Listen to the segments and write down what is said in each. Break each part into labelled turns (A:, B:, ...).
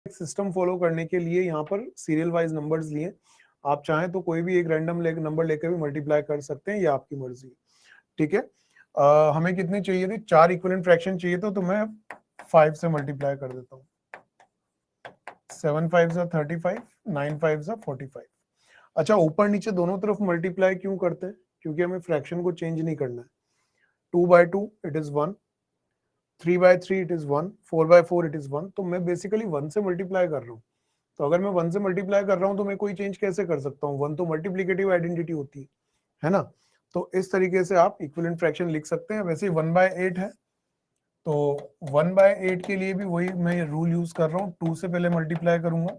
A: System follow करने के लिए यहाँ पर सीरियल वाइज नंबर्स लिए, आप चाहें तो कोई भी एक रैंडम नंबर लेकर भी मल्टीप्लाई कर सकते हैं, ये आपकी मर्जी है, ठीक है। हमें कितने चाहिए थे, 4 इक्विवेलेंट फ्रैक्शन चाहिए तो मैं 5 से मल्टीप्लाई कर देता हूँ। 7 5 35, 9 5 45। अच्छा, ऊपर नीचे दोनों तरफ मल्टीप्लाई क्यों करते हैं, क्योंकि हमें फ्रैक्शन को चेंज नहीं करना है। 2 by 2 it is 1, 3 by 3 it is 1, 4 by 4 it is 1। तो मैं बेसिकली 1 से मल्टीप्लाई कर रहा हूँ। तो अगर मैं 1 से मल्टीप्लाई कर रहा हूँ तो मैं कोई चेंज कैसे कर सकता हूँ, 1 तो मल्टीप्लिकेटिव आइडेंटिटी होती है ना। तो इस तरीके से आप इक्विवेलेंट फ्रैक्शन लिख सकते हैं। वैसे 1/8 है, तो 1/8 के लिए भी वही मैं रूल यूज कर रहा हूँ, 2 से पहले मल्टीप्लाई करूंगा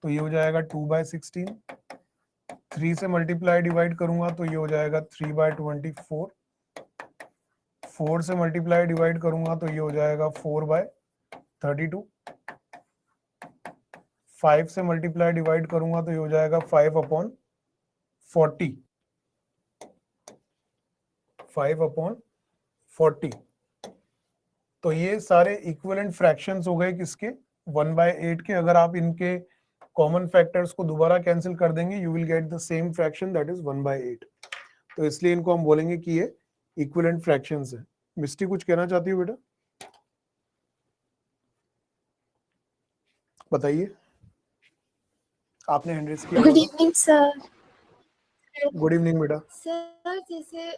A: तो ये हो जाएगा 2/16, 3 से मल्टीप्लाई डिवाइड करूंगा तो ये हो जाएगा 3/24, 4 से मल्टीप्लाई डिवाइड करूंगा तो ये हो जाएगा 4/32, 5 से मल्टीप्लाई डिवाइड करूंगा तो ये हो जाएगा 5/40, 5/40। तो ये सारे इक्विवेलेंट फ्रैक्शंस हो गए किसके, 1/8 के। अगर आप इनके कॉमन फैक्टर्स को दोबारा कैंसिल कर देंगे, you will get the same fraction, that is 1/8। तो इसलिए इनको हम बोलेंगे कि ये इक्विवेलेंट फ्रैक्शंस है। मिस्टी कुछ कहना चाहती हो बेटा, बताइए, आपने हैंड रेज किया
B: गुड
A: होगा।
B: Evening sir.
A: गुड इवनिंग बेटा।
B: सर जैसे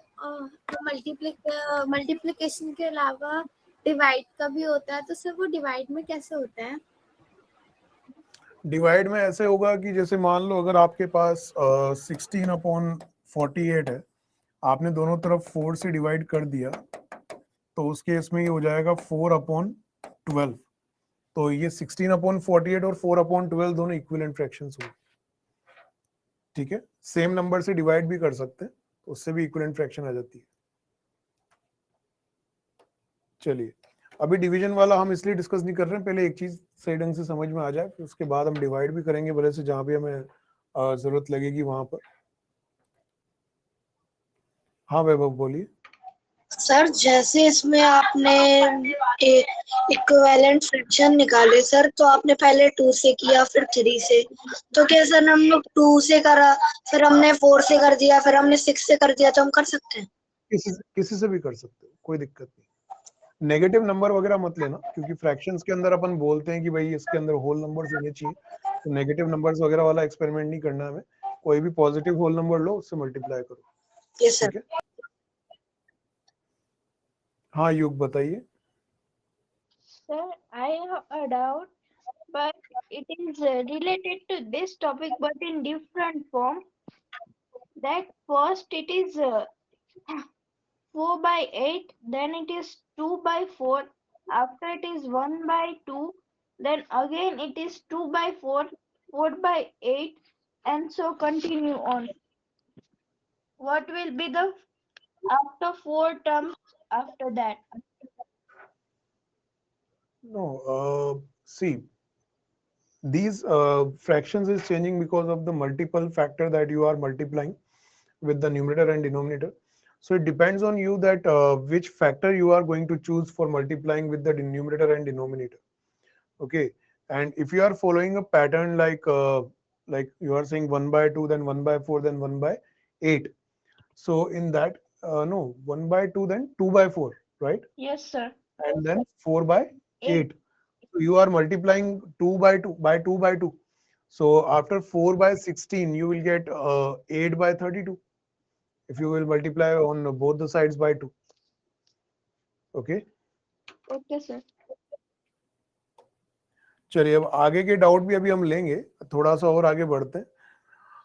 B: मल्टीप्लिकेशन के अलावा डिवाइड का भी होता है, तो सर वो डिवाइड में कैसे होता है?
A: डिवाइड में ऐसे होगा कि जैसे मान लो अगर आपके पास 16/48 है, आपने दोनों तरफ 4 से डिवाइड कर दिया, तो उस केस में ये हो जाएगा 4/12। तो ये 16/48 और 4/12 दोनों इक्विवेलेंट फ्रैक्शंस होंगे, ठीक है। सेम नंबर से डिवाइड भी कर सकते हैं, तो उससे भी इक्विवेलेंट फ्रैक्शन आ जाती है। चलिए, अभी डिवीजन वाला हम इसलिए डिस्कस नहीं कर रहे हैं, पहले एक चीज सही ढंग से समझ में आ जाए, फिर उसके बाद हम डिवाइड भी करेंगे भले से, जहां भी हमें जरूरत लगेगी वहां पर। हाँ वैभव बोलिए।
C: सर जैसे इसमें आपने इक्विवेलेंट फ्रैक्शन निकाले सर, तो आपने पहले 2 से किया फिर 3 से, तो क्या सर हम लोग 2 से करा, फिर हमने 4 से कर दिया, फिर हमने 6 से कर दिया, तो हम कर सकते हैं?
A: किसी से भी कर सकते हो, कोई दिक्कत नहीं। नेगेटिव नंबर वगैरह मत लेना, क्योंकि फ्रैक्शंस के अंदर अपन बोलते हैं कि भाई इसके अंदर होल नंबर्स होने चाहिए, तो नेगेटिव नंबर्स वगैरह वाला एक्सपेरिमेंट नहीं करना हमें। कोई भी पॉजिटिव होल नंबर लो, उससे मल्टीप्लाई करो,
C: यस
A: ठीक
C: सर।
A: है। हाँ युग बताइए।
D: Sir, I have a doubt, but it is related to this topic, but in different form. That first it is 4/8, then it is 2/4, after it is 1/2, then again it is 2/4, 4/8, and so continue on. What will be the after 4 terms after that?
A: No, see, these fractions is changing because of the multiple factor that you are multiplying with the numerator and denominator. So it depends on you that which factor you are going to choose for multiplying with the numerator and denominator. Okay, and if you are following a pattern like you are saying 1/2, then 1/4, then 1/8. So in that, no, 1/2, then 2/4, right?
D: Yes, sir.
A: And then 4/8. So you are multiplying 2/2 by 2/2. So after 4/16, you will get 8/32 if you will multiply on both the sides by 2. Okay.
D: Okay, sir.
A: चलिए, अब आगे के doubt भी अभी हम लेंगे, थोड़ा सा और आगे बढ़ते हैं।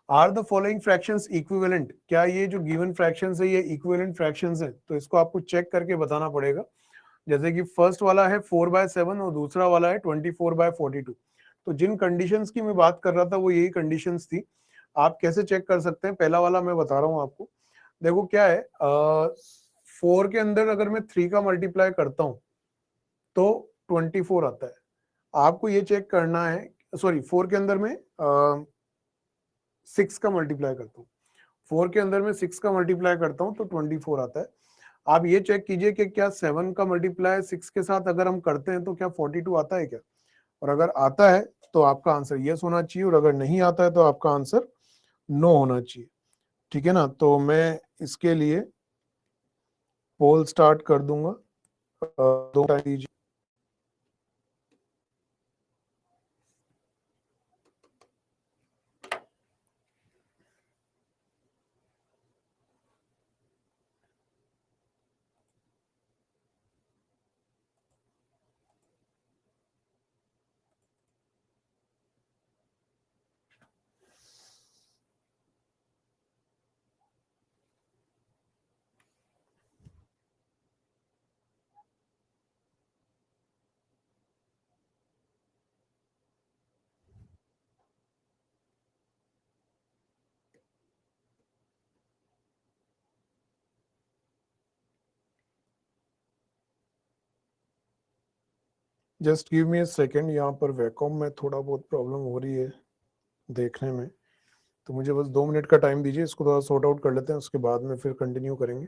A: Are the following fractions equivalent, क्या ये जो गिवन फ्रैक्शंस है ये इक्विवेलेंट फ्रैक्शंस है? तो इसको आपको चेक करके बताना पड़ेगा। जैसे कि फर्स्ट वाला है 4/7 और दूसरा वाला है 24/42। तो जिन कंडीशंस की मैं बात कर रहा था वो यही कंडीशंस थी। आप कैसे चेक कर सकते हैं, पहला वाला मैं बता रहा हूँ आपको। देखो क्या है, 4 के अंदर अगर मैं 3 का मल्टीप्लाई करता हूँ तो 24 आता है। आपको ये चेक करना है, सॉरी 4 के अंदर में 6 का मल्टीप्लाई करता हूँ, 4 के अंदर में 6 का मल्टीप्लाई करता हूँ तो 24 आता है। आप ये चेक कीजिए कि क्या 7 का मल्टीप्लाई 6 के साथ अगर हम करते हैं तो क्या 42 आता है क्या? और अगर आता है तो आपका आंसर यस होना चाहिए, और अगर नहीं आता है तो आपका आंसर नो होना चाहिए। ठीक है ना? तो मैं इसके लिए पोल स्टार्ट कर दूंगा। 2 टाइम दीजिए। Just give me a second, यहाँ पर वैकॉम में थोड़ा बहुत प्रॉब्लम हो रही है देखने में, तो मुझे बस 2 मिनट का टाइम दीजिए, इसको थोड़ा सॉर्ट आउट कर लेते हैं, उसके बाद में फिर कंटिन्यू करेंगे।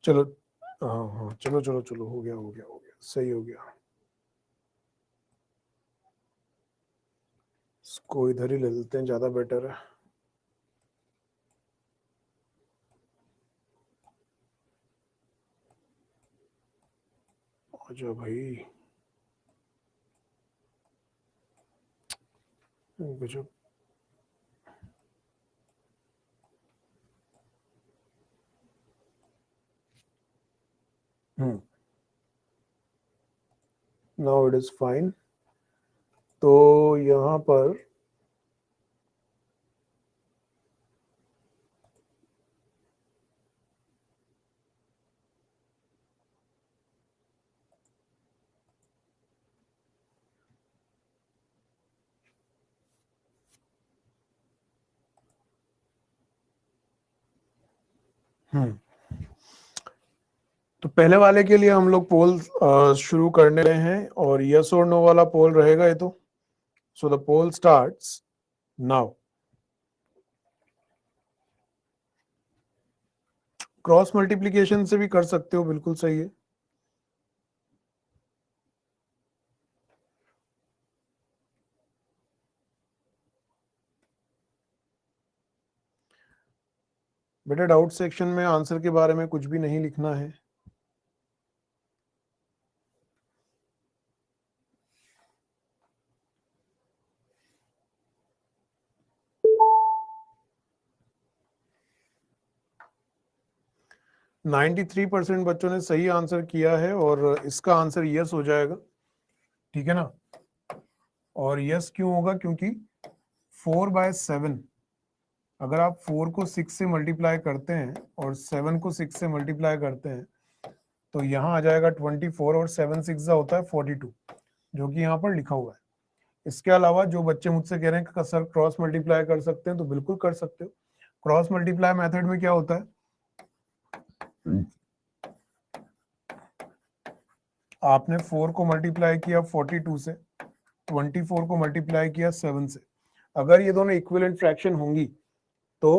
A: चलो, हाँ हाँ, चलो चलो चलो, हो गया हो गया हो गया, सही हो गया। इसको इधर ही ले लेते हैं, ज्यादा बेटर है। आजा भाई, गजब। Now it is fine. तो यहाँ पर तो पहले वाले के लिए हम लोग पोल शुरू करने रहे हैं, और यस और नो वाला पोल रहेगा ये तो। So the poll starts now. Cross multiplication से भी कर सकते हो, बिल्कुल सही है। बेटा डाउट सेक्शन में आंसर के बारे में कुछ भी नहीं लिखना है। नाइन्टी 93% बच्चों ने सही आंसर किया है, और इसका आंसर यस हो जाएगा। ठीक है ना? और यस क्यों होगा? क्योंकि 4/7, अगर आप 4 को 6 से मल्टीप्लाई करते हैं और 7 को 6 से मल्टीप्लाई करते हैं, तो यहाँ आ जाएगा 24, और 7 6 होता है 42, जो कि यहाँ पर लिखा हुआ है। इसके अलावा जो बच्चे मुझसे कह रहे हैं कि सर क्रॉस मल्टीप्लाई कर सकते हैं, तो बिल्कुल कर सकते हो। क्रॉस मल्टीप्लाई मेथड में क्या होता है, आपने 4 को मल्टीप्लाई किया 42 से, 24 को मल्टीप्लाई किया 7 से। अगर ये दोनों इक्विवेलेंट फ्रैक्शन होंगी तो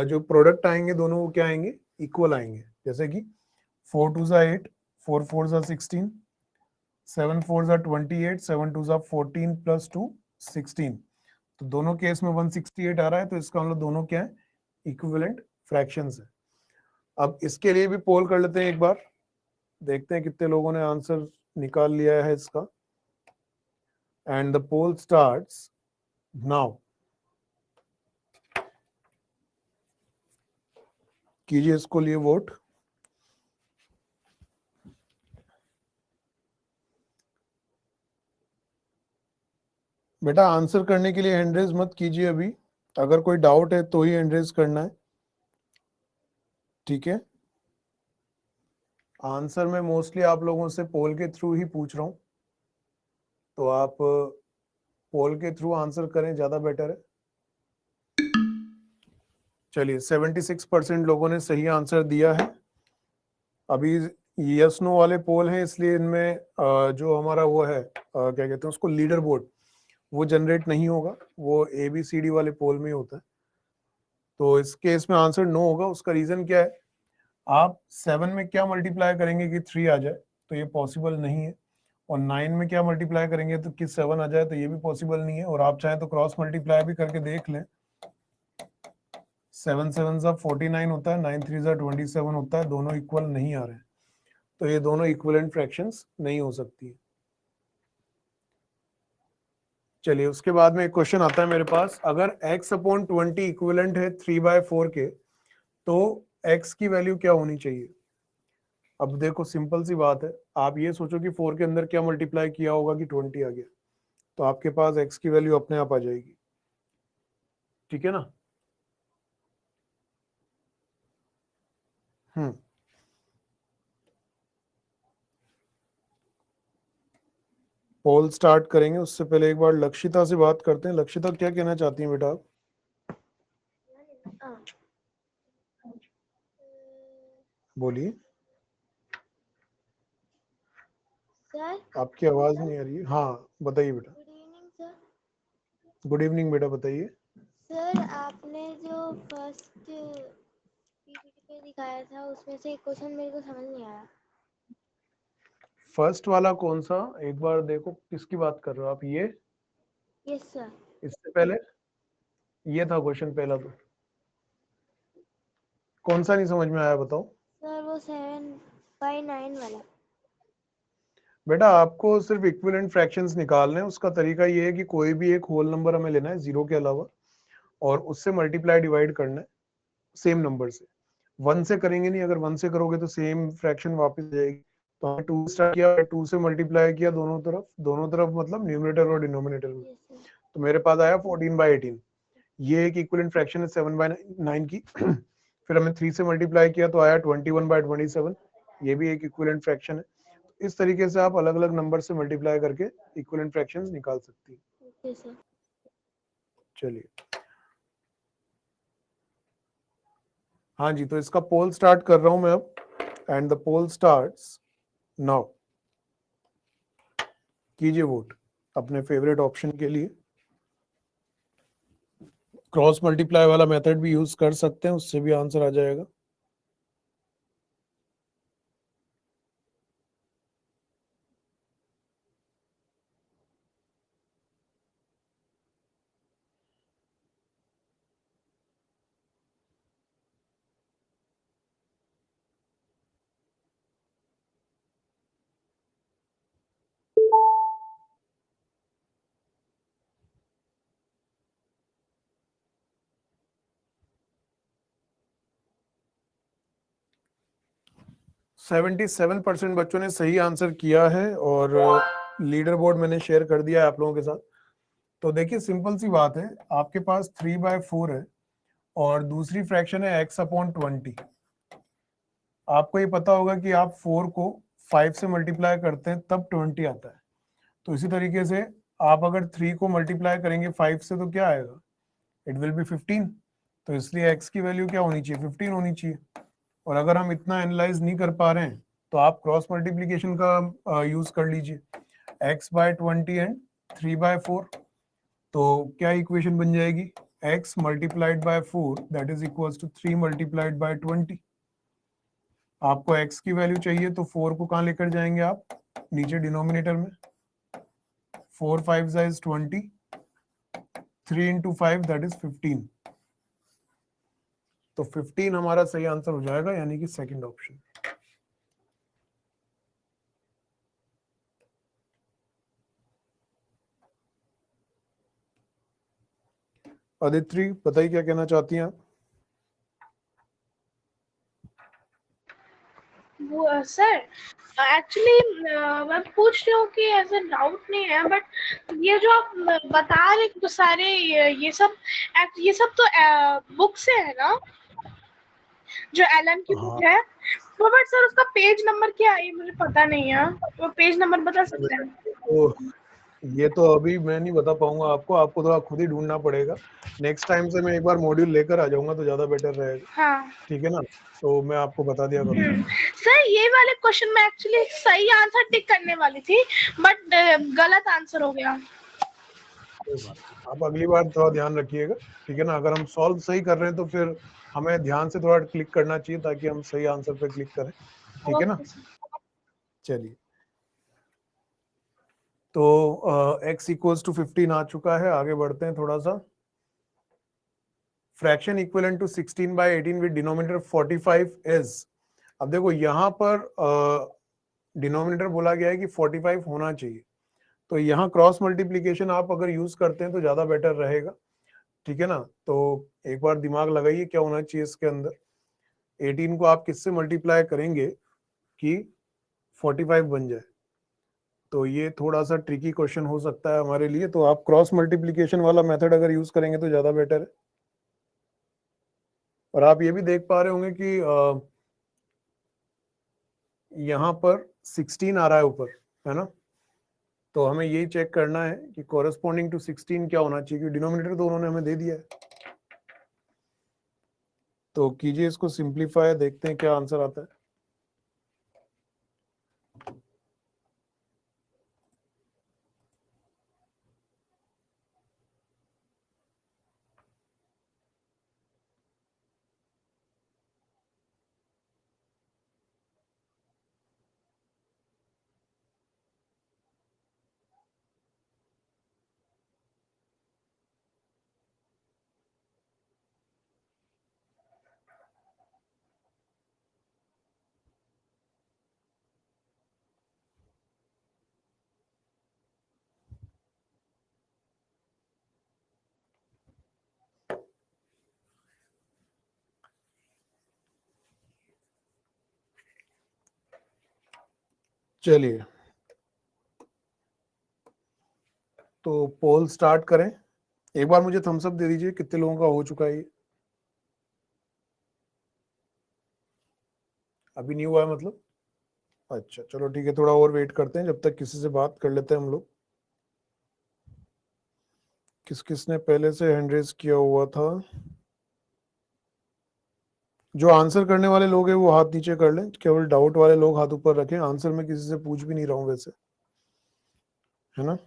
A: जो प्रोडक्ट आएंगे दोनों वो क्या आएंगे? इक्वल आएंगे। जैसे कि 4 2 8, 4 4 16, 7 4 28, 7 2 14 प्लस 2 16। तो दोनों केस में 168 आ रहा है, तो इसका मतलब दोनों क्या है? इक्विवेलेंट फ्रैक्शंस है। अब इसके लिए भी पोल कर लेते हैं एक बार, देखते हैं कितने लोगों ने आंसर निकाल लिया है इसका। And the poll starts now. कीजिए इसको लिए वोट। बेटा आंसर करने के लिए हैंड रेज मत कीजिए अभी, अगर कोई डाउट है तो ही हैंड रेज करना है। ठीक है? आंसर मैं मोस्टली आप लोगों से पोल के थ्रू ही पूछ रहा हूं। तो आप पोल के थ्रू आंसर करें, ज्यादा बेटर है। चलिए 76% लोगों ने सही आंसर दिया है। अभी यस नो वाले पोल हैं, इसलिए इनमें जो हमारा वो है क्या कहते हैं उसको, लीडर बोर्ड, वो जनरेट नहीं होगा, वो ABCD वाले पोल में ही होता है। तो इस केस में आंसर नो होगा। उसका रीजन क्या है, आप 7 में क्या मल्टीप्लाई करेंगे कि 3 आ जाए, तो ये पॉसिबल नहीं है। और 9 में क्या मल्टीप्लाई करेंगे तो कि 7 आ जाए, तो ये भी पॉसिबल नहीं है। और आप चाहें तो क्रॉस मल्टीप्लाई भी करके देख लें। 7 7 सा 49 होता है, 9 3 सा 27 होता है, दोनों इक्वल नहीं आ रहे हैं, तो ये दोनों इक्विवेलेंट फ्रैक्शंस नहीं हो सकती है। चलिए उसके बाद में एक क्वेश्चन आता है मेरे पास, अगर x/20 इक्विवेलेंट है 3/4 के, तो x की वैल्यू क्या होनी चाहिए। अब देखो सिंपल सी बात है, आप ये सोचो कि 4 के अंदर क्या मल्टीप्लाई किया होगा कि 20 आ गया, तो आपके पास x की वैल्यू अपने आप आ जाएगी। ठीक है ना। पोल स्टार्ट करेंगे उससे पहले एक बार लक्षिता से बात करते हैं। लक्षिता क्या कहना चाहती हैं बेटा आप? बोलिए।
B: सर
A: आपकी आवाज नहीं आ रही है। हाँ बताइए बेटा।
B: Good evening sir.
A: Good evening बेटा, बताइए।
B: सर आपने जो फर्स्ट पीपीटी पे दिखाया था उसमें से एक क्वेश्चन मेरे को समझ नहीं आया।
A: फर्स्ट वाला कौन सा, एक बार देखो किसकी बात कर रहे हो आप। ये
B: यस सर।
A: इससे पहले ये था क्वेश्चन पहला, तो कौन सा नहीं समझ में आया बताओ।
B: सर वो 7/9 वाला।
A: बेटा आपको सिर्फ इक्विवेलेंट फ्रैक्शंस निकालने हैं। उसका तरीका ये है कि कोई भी एक होल नंबर हमें लेना है जीरो के अलावा, और उससे मल्टीप्लाई डिवाइड करना है सेम नंबर से। 1 से करेंगे नहीं, अगर 1 से करोगे तो सेम फ्रैक्शन वापस जाएगी। तो हमने 2 स्टार्ट किया, 2 से मल्टीप्लाई किया दोनों तरफ मतलब न्यूमरेटर और डिनोमिनेटर में,
B: यस सर।
A: तो मेरे पास आया 14/18। ये एक इक्विवेलेंट फ्रैक्शन है 7/9 की। फिर हमने 3 से मल्टीप्लाई किया तो आया 21/27। ये भी एक इक्विवेलेंट फ्रैक्शन है। इस तरीके से आप अलग अलग नंबर से मल्टीप्लाई करके इक्विवेलेंट फ्रैक्शंस निकाल सकती हैं।
B: Okay sir.
A: चलिए हाँ जी, तो इसका पोल स्टार्ट कर रहा हूं मैं अब, and the poll starts now. कीजिए वोट अपने फेवरेट ऑप्शन के लिए। क्रॉस मल्टीप्लाई वाला मेथड भी यूज कर सकते हैं, उससे भी आंसर आ जाएगा। सेवेंटी 7% बच्चों ने सही आंसर किया है, और लीडर बोर्ड मैंने शेयर कर दिया है आप लोगों के साथ। तो देखिए सिंपल सी बात है, आपके पास 3/4 है और दूसरी फ्रैक्शन है x/20। आपको ये पता होगा कि आप 4 को 5 से मल्टीप्लाई करते हैं तब 20 आता है। तो इसी तरीके से आप अगर 3 को मल्टीप्लाई करेंगे 5 से तो क्या आएगा, इट विल बी 15। तो इसलिए x की वैल्यू क्या होनी चाहिए, 15 होनी चाहिए। और अगर हम इतना एनालाइज नहीं कर पा रहे हैं तो आप क्रॉस मल्टीप्लीकेशन का यूज कर लीजिए, x/20 एंड 3/4। तो क्या इक्वेशन बन जाएगी, x multiplied by 4 that is equals to 3 multiplied by 20। आपको x की वैल्यू चाहिए तो 4 को कहाँ लेकर जाएंगे आप, नीचे डिनोमिनेटर में। 4 5 इज 20, 3 into 5 दैट इज 15। तो 15 हमारा सही आंसर हो जाएगा, यानी कि सेकंड ऑप्शन। अदिति बताइए क्या कहना चाहती हैं आप।
E: वो सर एक्चुअली मैं पूछ रही हूँ कि ऐसा डाउट नहीं है, बट ये जो आप बता रहे तो सारे ये सब तो बुक से है ना, जो एलन की
A: हाँ
E: बुक है वो। बट सर उसका पेज नंबर क्या है ये मुझे पता नहीं है, वो पेज नंबर बता सकते हैं।
A: तो ये तो अभी मैं नहीं बता पाऊंगा आपको, आपको थोड़ा खुद ही ढूंढना पड़ेगा। नेक्स्ट टाइम से मैं एक बार मॉड्यूल लेकर आ जाऊंगा तो ज्यादा बेटर रहेगा,
E: हाँ।
A: ठीक है ना? तो मैं आपको बता दिया करूंगा।
E: सर ये वाले क्वेश्चन में एक्चुअली सही आंसर टिक करने वाली थी बट गलत आंसर हो गया।
A: कोई बात नहीं, आप अगली बार थोड़ा ध्यान रखिएगा, ठीक है ना? अगर हम सॉल्व सही कर रहे हैं तो फिर हमें ध्यान से थोड़ा क्लिक करना चाहिए ताकि हम सही आंसर पे क्लिक करें, ठीक है ना?
E: Okay sir.
A: चलिए, तो x इक्वल्स टू 15 आ चुका है, आगे बढ़ते हैं थोड़ा सा। Fraction equivalent to 16 by 18 with denominator 45 is, अब देखो यहाँ पर डिनोमिनेटर बोला गया है कि 45 होना चाहिए, तो यहाँ क्रॉस मल्टीप्लीकेशन आप अगर यूज करते हैं तो ज्यादा बेटर रहेगा, ठीक है ना? तो एक बार दिमाग लगाइए क्या होना चाहिए इसके अंदर। 18 को आप किससे मल्टीप्लाई करेंगे कि 45 बन जाए? तो ये थोड़ा सा ट्रिकी क्वेश्चन हो सकता है हमारे लिए, तो आप क्रॉस मल्टीप्लीकेशन वाला मेथड अगर यूज करेंगे तो ज्यादा बेटर है। और आप ये भी देख पा रहे होंगे कि यहाँ पर 16 आ रहा है ऊपर, है ना? तो हमें यही चेक करना है कि कॉरेस्पॉन्डिंग टू 16 क्या होना चाहिए, क्योंकि डिनोमिनेटर तो उन्होंने हमें दे दिया है। तो कीजिए इसको सिंप्लीफाई, देखते हैं क्या आंसर आता है। चलिए, तो पोल स्टार्ट करें। एक बार मुझे थम्स अप दे दीजिए कितने लोगों का हो चुका है ये। अभी नहीं हुआ है मतलब? अच्छा चलो ठीक है, थोड़ा और वेट करते हैं, जब तक किसी से बात कर लेते हैं हम लोग। किस किसने पहले से हैंड रेज किया हुआ था? जो आंसर करने वाले लोग हैं वो हाथ नीचे कर लें, केवल डाउट वाले लोग हाथ ऊपर रखें। आंसर मैं किसी से पूछ भी नहीं रहा हूं वैसे, है ना?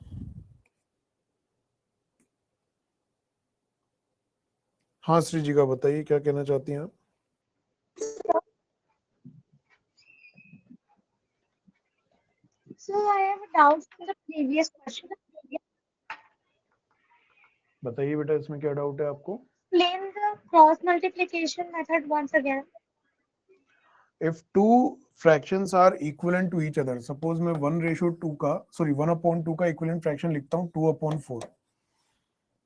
A: हाँ श्री जी का बताइए, क्या कहना चाहती हैं आप?
F: So I have a doubt from the previous question.
A: बताइए बेटा, इसमें क्या डाउट है आपको?
F: Explain the cross multiplication method once again.
A: If two fractions are equivalent to each other, suppose मैं 1:2 का, सॉरी 1/2 का इक्विवेलेंट फ्रैक्शन लिखता हूँ 2/4,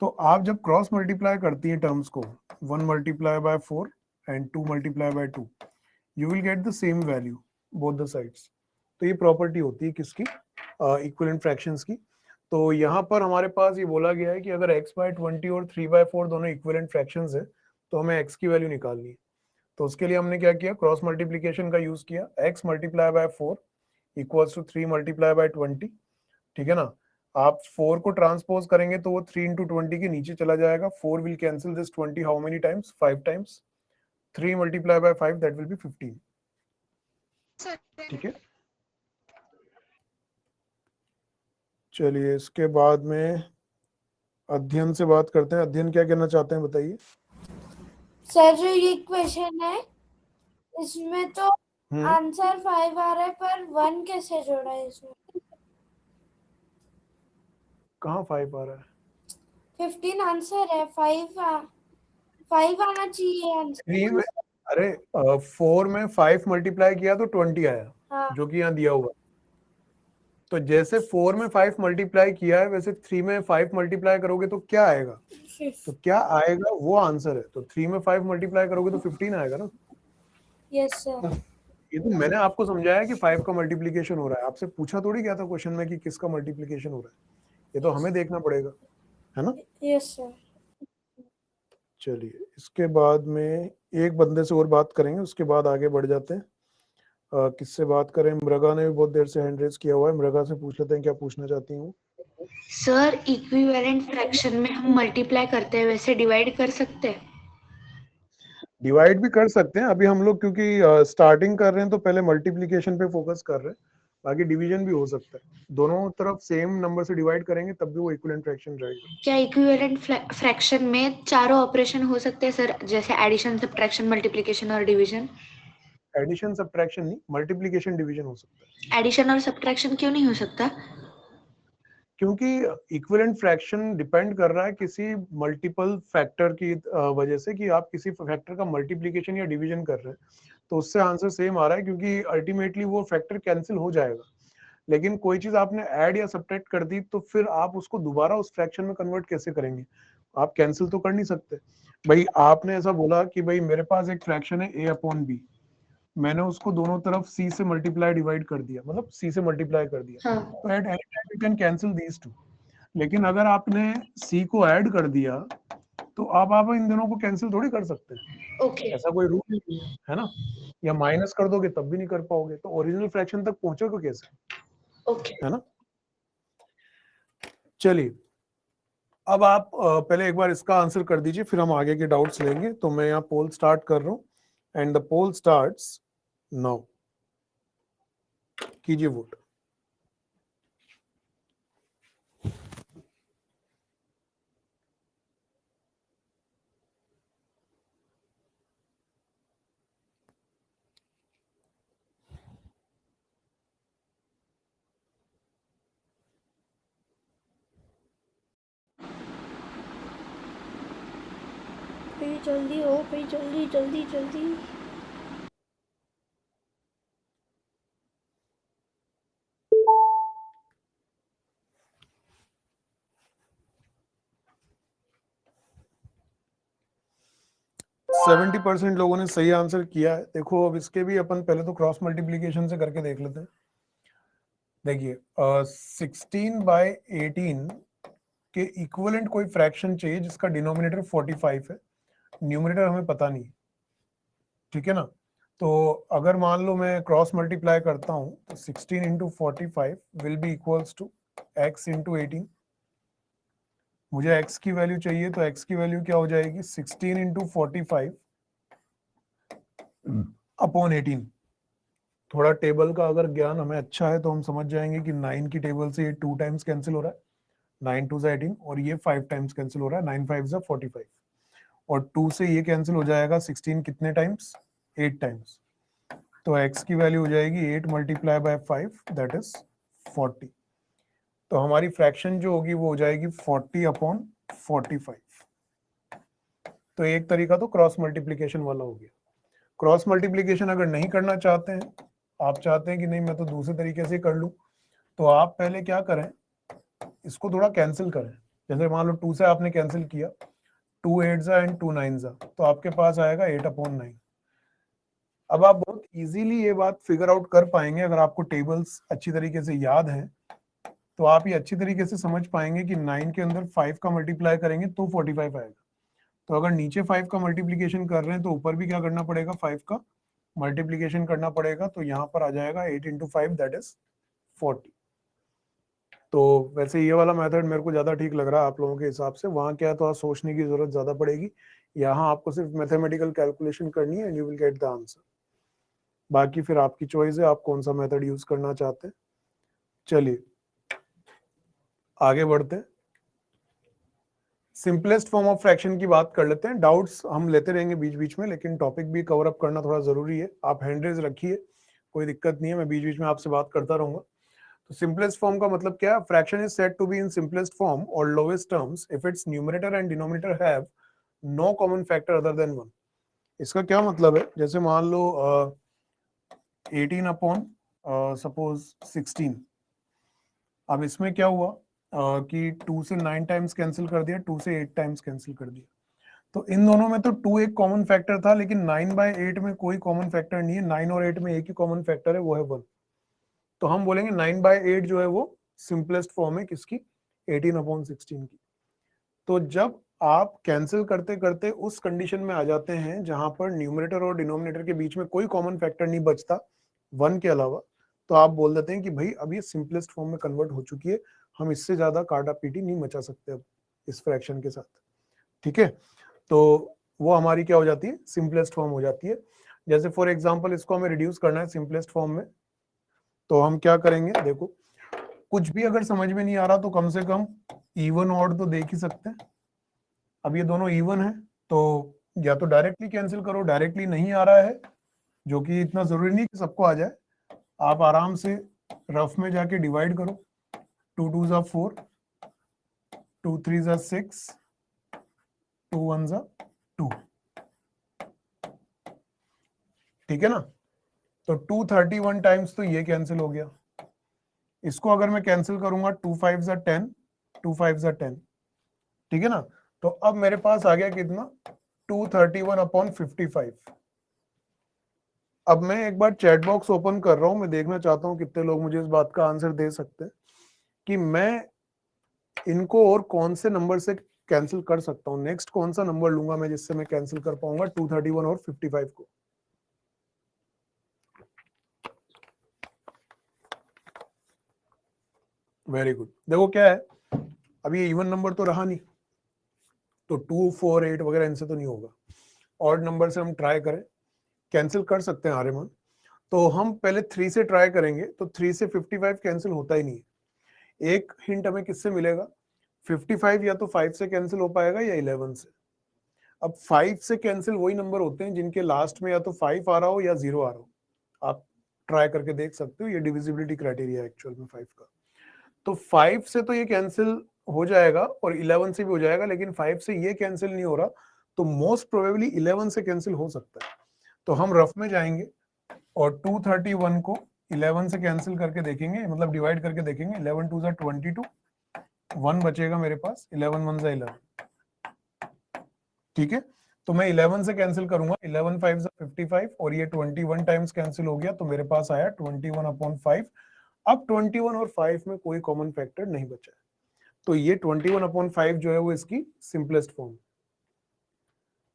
A: तो आप जब क्रॉस मल्टीप्लाई करती हैं टर्म्स को, 1 multiply by 4 and 2 multiply by 2, you will get the same value both the sides. तो ये प्रॉपर्टी होती है किसकी? इक्विवेलेंट फ्रैक्शंस की। तो यहाँ पर हमारे पास ये बोला गया है कि अगर x/20 और 3/4 दोनों इक्विवेलेंट फ्रैक्शंस है तो हमें x की वैल्यू निकालनी है। तो उसके लिए हमने क्या किया? क्रॉस मल्टीप्लीकेशन का यूज किया। x multiply by 4 equals to 3 multiply by 20, ठीक है ना? आप 4 को ट्रांसपोज करेंगे तो वो 3 into 20 के नीचे चला जाएगा। 4 will cancel this 20 how many times? 5 times. 3 multiply bye 5 that will be 15, ठीक है? चलिए, इसके बाद में अध्ययन से बात करते हैं। अध्ययन क्या कहना चाहते हैं, बताइए।
G: सर जो ये क्वेश्चन है इसमें तो आंसर 5 आ रहा है, पर 1 कैसे जोड़ा है इसमें?
A: कहाँ 5 आ रहा है?
G: 15 आंसर है, 5 आना चाहिए आंसर।
A: 3 में, अरे 4 में 5 मल्टीप्लाई किया तो 20 आया,
G: हाँ।
A: जो कि यहाँ दिया हुआ। तो जैसे 4 में 5 मल्टीप्लाई किया है वैसे 3 में 5 मल्टीप्लाई करोगे तो क्या आएगा? तो क्या आएगा वो आंसर है। तो 3 में 5 मल्टीप्लाई करोगे तो 15 आएगा ना?
G: Yes sir.
A: ये तो मैंने आपको समझाया कि 5 का मल्टीप्लीकेशन हो रहा है, आपसे पूछा थोड़ी गया था क्वेश्चन में कि किसका मल्टीप्लीकेशन हो रहा है। ये तो हमें देखना पड़ेगा, है ना?
G: Yes sir.
A: चलिए, इसके बाद में एक बंदे से और बात करेंगे, उसके बाद आगे बढ़ जाते हैं। किससे बात करें? मृगा ने भी बहुत देर से हैंड रेज किया हुआ है। मृगा से पूछ लेते हैं क्या पूछना चाहती हूँ।
H: सर इक्विवेलेंट फ्रैक्शन में हम मल्टीप्लाई करते हैं वैसे डिवाइड कर सकते हैं?
A: डिवाइड भी कर सकते हैं। अभी हम लोग क्योंकि स्टार्टिंग कर रहे हैं तो पहले मल्टीप्लिकेशन पे फोकस कर रहे हैं, बाकी डिवीजन भी हो सकता है। दोनों तरफ सेम नंबर से डिवाइड करेंगे तब भी वो इक्विवेलेंट फ्रैक्शन रहेगा।
H: क्या इक्विवेलेंट फ्रैक्शन में चारों ऑपरेशन हो सकते हैं सर, जैसे एडिशन, सब्ट्रैक्शन, मल्टीप्लिकेशन और डिवीजन?
A: एडिशन सब्ट्रैक्शन नहीं, मल्टीप्लिकेशन डिवीजन हो सकता है।
H: एडिशन और सब्ट्रैक्शन क्यों नहीं हो सकता?
A: क्योंकि इक्विवेलेंट फ्रैक्शन डिपेंड कर रहा है किसी मल्टीपल फैक्टर की वजह से, कि आप किसी फैक्टर का मल्टीप्लिकेशन या डिवीजन कर रहे हैं तो उससे आंसर सेम आ रहा है, क्योंकि अल्टीमेटली वो फैक्टर कैंसिल हो जाएगा। लेकिन कोई चीज आपने ऐड या सब्ट्रैक्ट कर दी तो फिर आप उसको दोबारा उस फ्रैक्शन में कन्वर्ट कैसे करेंगे? आप कैंसिल तो कर नहीं सकते। भाई आपने ऐसा बोला कि भाई मेरे पास एक फ्रैक्शन है a/b, मैंने उसको दोनों तरफ c से मल्टीप्लाई डिवाइड कर दिया, मतलब c से मल्टीप्लाई कर दिया,
H: हाँ।
A: तो at any time you can cancel these two. लेकिन अगर आपने c को ऐड कर दिया तो आप इन दोनों को कैंसिल थोड़ी कर सकते हैं।
H: ओके।
A: ऐसा कोई रूल नहीं है ना। या माइनस कर दोगे तब भी नहीं कर पाओगे, तो ओरिजिनल फ्रैक्शन तक पहुंचोगे कैसे?
H: ओके।
A: है ना। चलिए अब आप पहले एक बार इसका आंसर कर दीजिए, फिर हम आगे के डाउट्स लेंगे। तो मैं यहाँ पोल स्टार्ट कर रहा हूँ and the poll starts now. कीजिए वोट।
D: भाई जल्दी हो, भाई जल्दी जल्दी जल्दी।
A: सेवेंटी 70% लोगों ने सही आंसर किया है। देखो अब इसके भी अपन पहले तो क्रॉस मल्टीप्लीकेशन से करके देख लेते हैं। देखिए 16/18 के इक्विवेलेंट कोई फ्रैक्शन चाहिए जिसका डिनोमिनेटर 45 है, न्यूमरेटर हमें पता नहीं, ठीक है ना। तो अगर मान लो मैं क्रॉस मल्टीप्लाई करता हूं तो 16 into 45 will be equals to x into 18। मुझे x की वैल्यू चाहिए तो x की वैल्यू क्या हो जाएगी? 16 इंटू 45 अपॉन 18। थोड़ा टेबल का अगर ज्ञान हमें अच्छा है तो हम समझ जाएंगे कि 9 की टेबल से ये 2 टाइम्स कैंसिल हो रहा है, 9 2 18, और ये 5 टाइम्स कैंसिल हो रहा है, 9 5 45, और 2 से ये कैंसिल हो जाएगा 16 कितने टाइम्स? 8 टाइम्स। तो x की वैल्यू हो जाएगी 8 मल्टीप्लाई बाय 5 दैट इज 40। तो हमारी फ्रैक्शन जो होगी वो हो जाएगी 40 अपॉन 45। तो एक तरीका तो क्रॉस मल्टीप्लिकेशन वाला हो गया। क्रॉस मल्टीप्लिकेशन अगर नहीं करना चाहते हैं, आप चाहते हैं कि नहीं मैं तो दूसरे तरीके से कर लूं, तो आप पहले क्या करें, इसको थोड़ा कैंसिल करें। जैसे मान लो 2 से आपने कैंसिल किया, 2 8 एंड 2 9, तो आपके पास आएगा 8 अपॉन 9। अब आप बहुत इजीली ये बात फिगर आउट कर पाएंगे अगर आपको टेबल्स अच्छी तरीके से याद हैं, तो आप ये अच्छी तरीके से समझ पाएंगे कि 9 के अंदर 5 का मल्टीप्लाई करेंगे तो 45 आएगा। तो अगर नीचे 5 का मल्टीप्लिकेशन कर रहे हैं तो ऊपर भी क्या करना पड़ेगा? 5 का मल्टीप्लिकेशन करना पड़ेगा। तो यहाँ पर आ जाएगा 8 इंटू 5 दैट इज 40। तो वैसे ये वाला मेथड मेरे को ज्यादा ठीक लग रहा है आप लोगों के हिसाब से। वहां क्या तो सोचने की जरूरत ज्यादा पड़ेगी, यहाँ आपको सिर्फ मैथमेटिकल कैलकुलेशन करनी है and you will get the answer. बाकी फिर आपकी चॉइस है आप कौन सा मेथड यूज करना चाहते हैं। चलिए आगे बढ़ते हैं, सिंपलेस्ट फॉर्म ऑफ फ्रैक्शन की बात कर लेते हैं। डाउट्स हम लेते रहेंगे बीच बीच में, लेकिन टॉपिक भी कवर अप करना थोड़ा जरूरी है। आप हैंड रेज रखिए, कोई दिक्कत नहीं है, मैं बीच बीच में आपसे बात करता रहूंगा। तो सिंपलेस्ट फॉर्म का मतलब क्या है? Fraction is said to be in simplest form और lowest terms if its numerator and denominator have no common factor other than 1। इसका क्या मतलब है? जैसे मान लो 18 अपॉन सपोज 16। अब इसमें क्या हुआ कि 2 से 9 टाइम्स कैंसिल कर दिया, 2 से 8 टाइम्स कैंसिल कर दिया। तो इन दोनों में तो 2 एक कॉमन फैक्टर था, लेकिन 9/8 में कोई कॉमन फैक्टर नहीं है। 9 और 8 में एक ही कॉमन फैक्टर है, वो है 1। तो हम बोलेंगे 9/8 जो है वो सिंपलेस्ट फॉर्म है किसकी? 18/16 की। तो जब आप कैंसिल करते करते उस कंडीशन में आ जाते हैं जहां पर न्यूमरेटर और डिनोमिनेटर के बीच में कोई कॉमन फैक्टर नहीं बचता 1 के अलावा, तो आप बोल देते हैं कि भाई अब ये सिंपलेस्ट फॉर्म में कन्वर्ट हो चुकी है, हम इससे ज्यादा काटा पीटी नहीं मचा सकते अब इस फ्रैक्शन के साथ, ठीक है। तो वो हमारी क्या हो जाती है, सिंपलेस्ट फॉर्म हो जाती है। जैसे फॉर एग्जांपल इसको हमें रिड्यूस करना है सिंपलेस्ट फॉर्म में, तो हम क्या करेंगे, देखो कुछ भी अगर समझ में नहीं आ रहा तो कम से कम इवन ऑड तो देख ही सकते हैं। अब ये दोनों इवन है तो या तो डायरेक्टली कैंसिल करो, डायरेक्टली नहीं आ रहा है जो कि इतना जरूरी नहीं कि सबको आ जाए, आप आराम से रफ में जाके डिवाइड करो, 2 2 जा 4, 2 3 जा 6, 2 1 जा 2, ठीक है ना। तो 231 टाइम्स तो ये कैंसिल हो गया। इसको अगर मैं कैंसिल करूंगा 2 5 जा 10, 2 5 जा 10, ठीक है ना। तो अब मेरे पास आ गया कितना, 231/55। अब मैं एक बार चैट बॉक्स ओपन कर रहा हूं, मैं देखना चाहता हूं कितने लोग मुझे इस बात का आंसर दे सकते हैं कि मैं इनको और कौन से नंबर से कैंसिल कर सकता हूं। नेक्स्ट कौन सा नंबर लूंगा मैं जिससे मैं कैंसिल कर पाऊंगा 231 और 55 को। Very good. देखो क्या है, अब ये इवन नंबर तो रहा नहीं, तो 2 4 8 वगैरह इनसे तो नहीं होगा। ऑड नंबर से हम ट्राई करें, कैंसिल कर सकते हैं आर्यमान। तो हम पहले 3 से ट्राई करेंगे, तो 3 से 55 कैंसिल होता ही नहीं है। एक हिंट हमें किससे मिलेगा, 55 या तो 5 से कैंसिल हो पाएगा या 11 से। अब 5 से कैंसिल वही नंबर होते हैं जिनके लास्ट में या तो 5 आ रहा हो या 0 आ रहा हो। आप ट्राई करके देख सकते हो, ये डिविजिबिलिटी क्राइटेरिया एक्चुअल में 5 का। तो 5 से तो ये कैंसिल हो जाएगा और 11 से भी हो जाएगा, लेकिन 5 से ये कैंसिल नहीं हो रहा, तो मोस्ट प्रोबेबली 11 से कैंसिल हो सकता है। तो हम रफ में जाएंगे और 231 को 11 से कैंसिल करके देखेंगे, मतलब डिवाइड करके देखेंगे। 11 2 जा 22, 1 बचेगा मेरे पास, 11 1 जा 11, ठीक है। तो मैं 11 से कैंसिल करूंगा, 11 5 जा 55 और ये 21 टाइम्स कैंसिल हो गया, तो मेरे पास आया 21/5। अब 21 और 5 में कोई कॉमन फैक्टर नहीं बचा है, तो ये 21/5 जो है वो इसकी सिंपलेस्ट फॉर्म।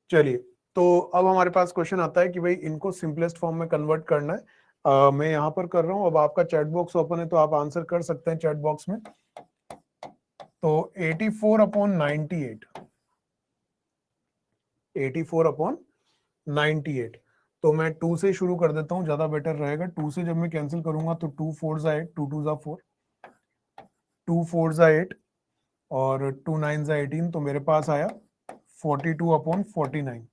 A: चलिए, तो अब हमारे पास क्वेश्चन आता है कि भाई इनको सिंपलेस्ट फॉर्म में कन्वर्ट करना है। मैं यहाँ पर कर रहा हूँ, अब आपका चैट बॉक्स ओपन है तो आप आंसर कर सकते हैं चैट बॉक्स में। तो 84/98, 84/98। तो मैं 2 से शुरू कर देता हूँ, ज्यादा बेटर रहेगा। 2 से जब मैं कैंसिल करूंगा तो 2 4 जा 8, 2 2 जा 4, 2 4 जा 8 और 2 9 जा 18, तो मेरे पास आया 42/49,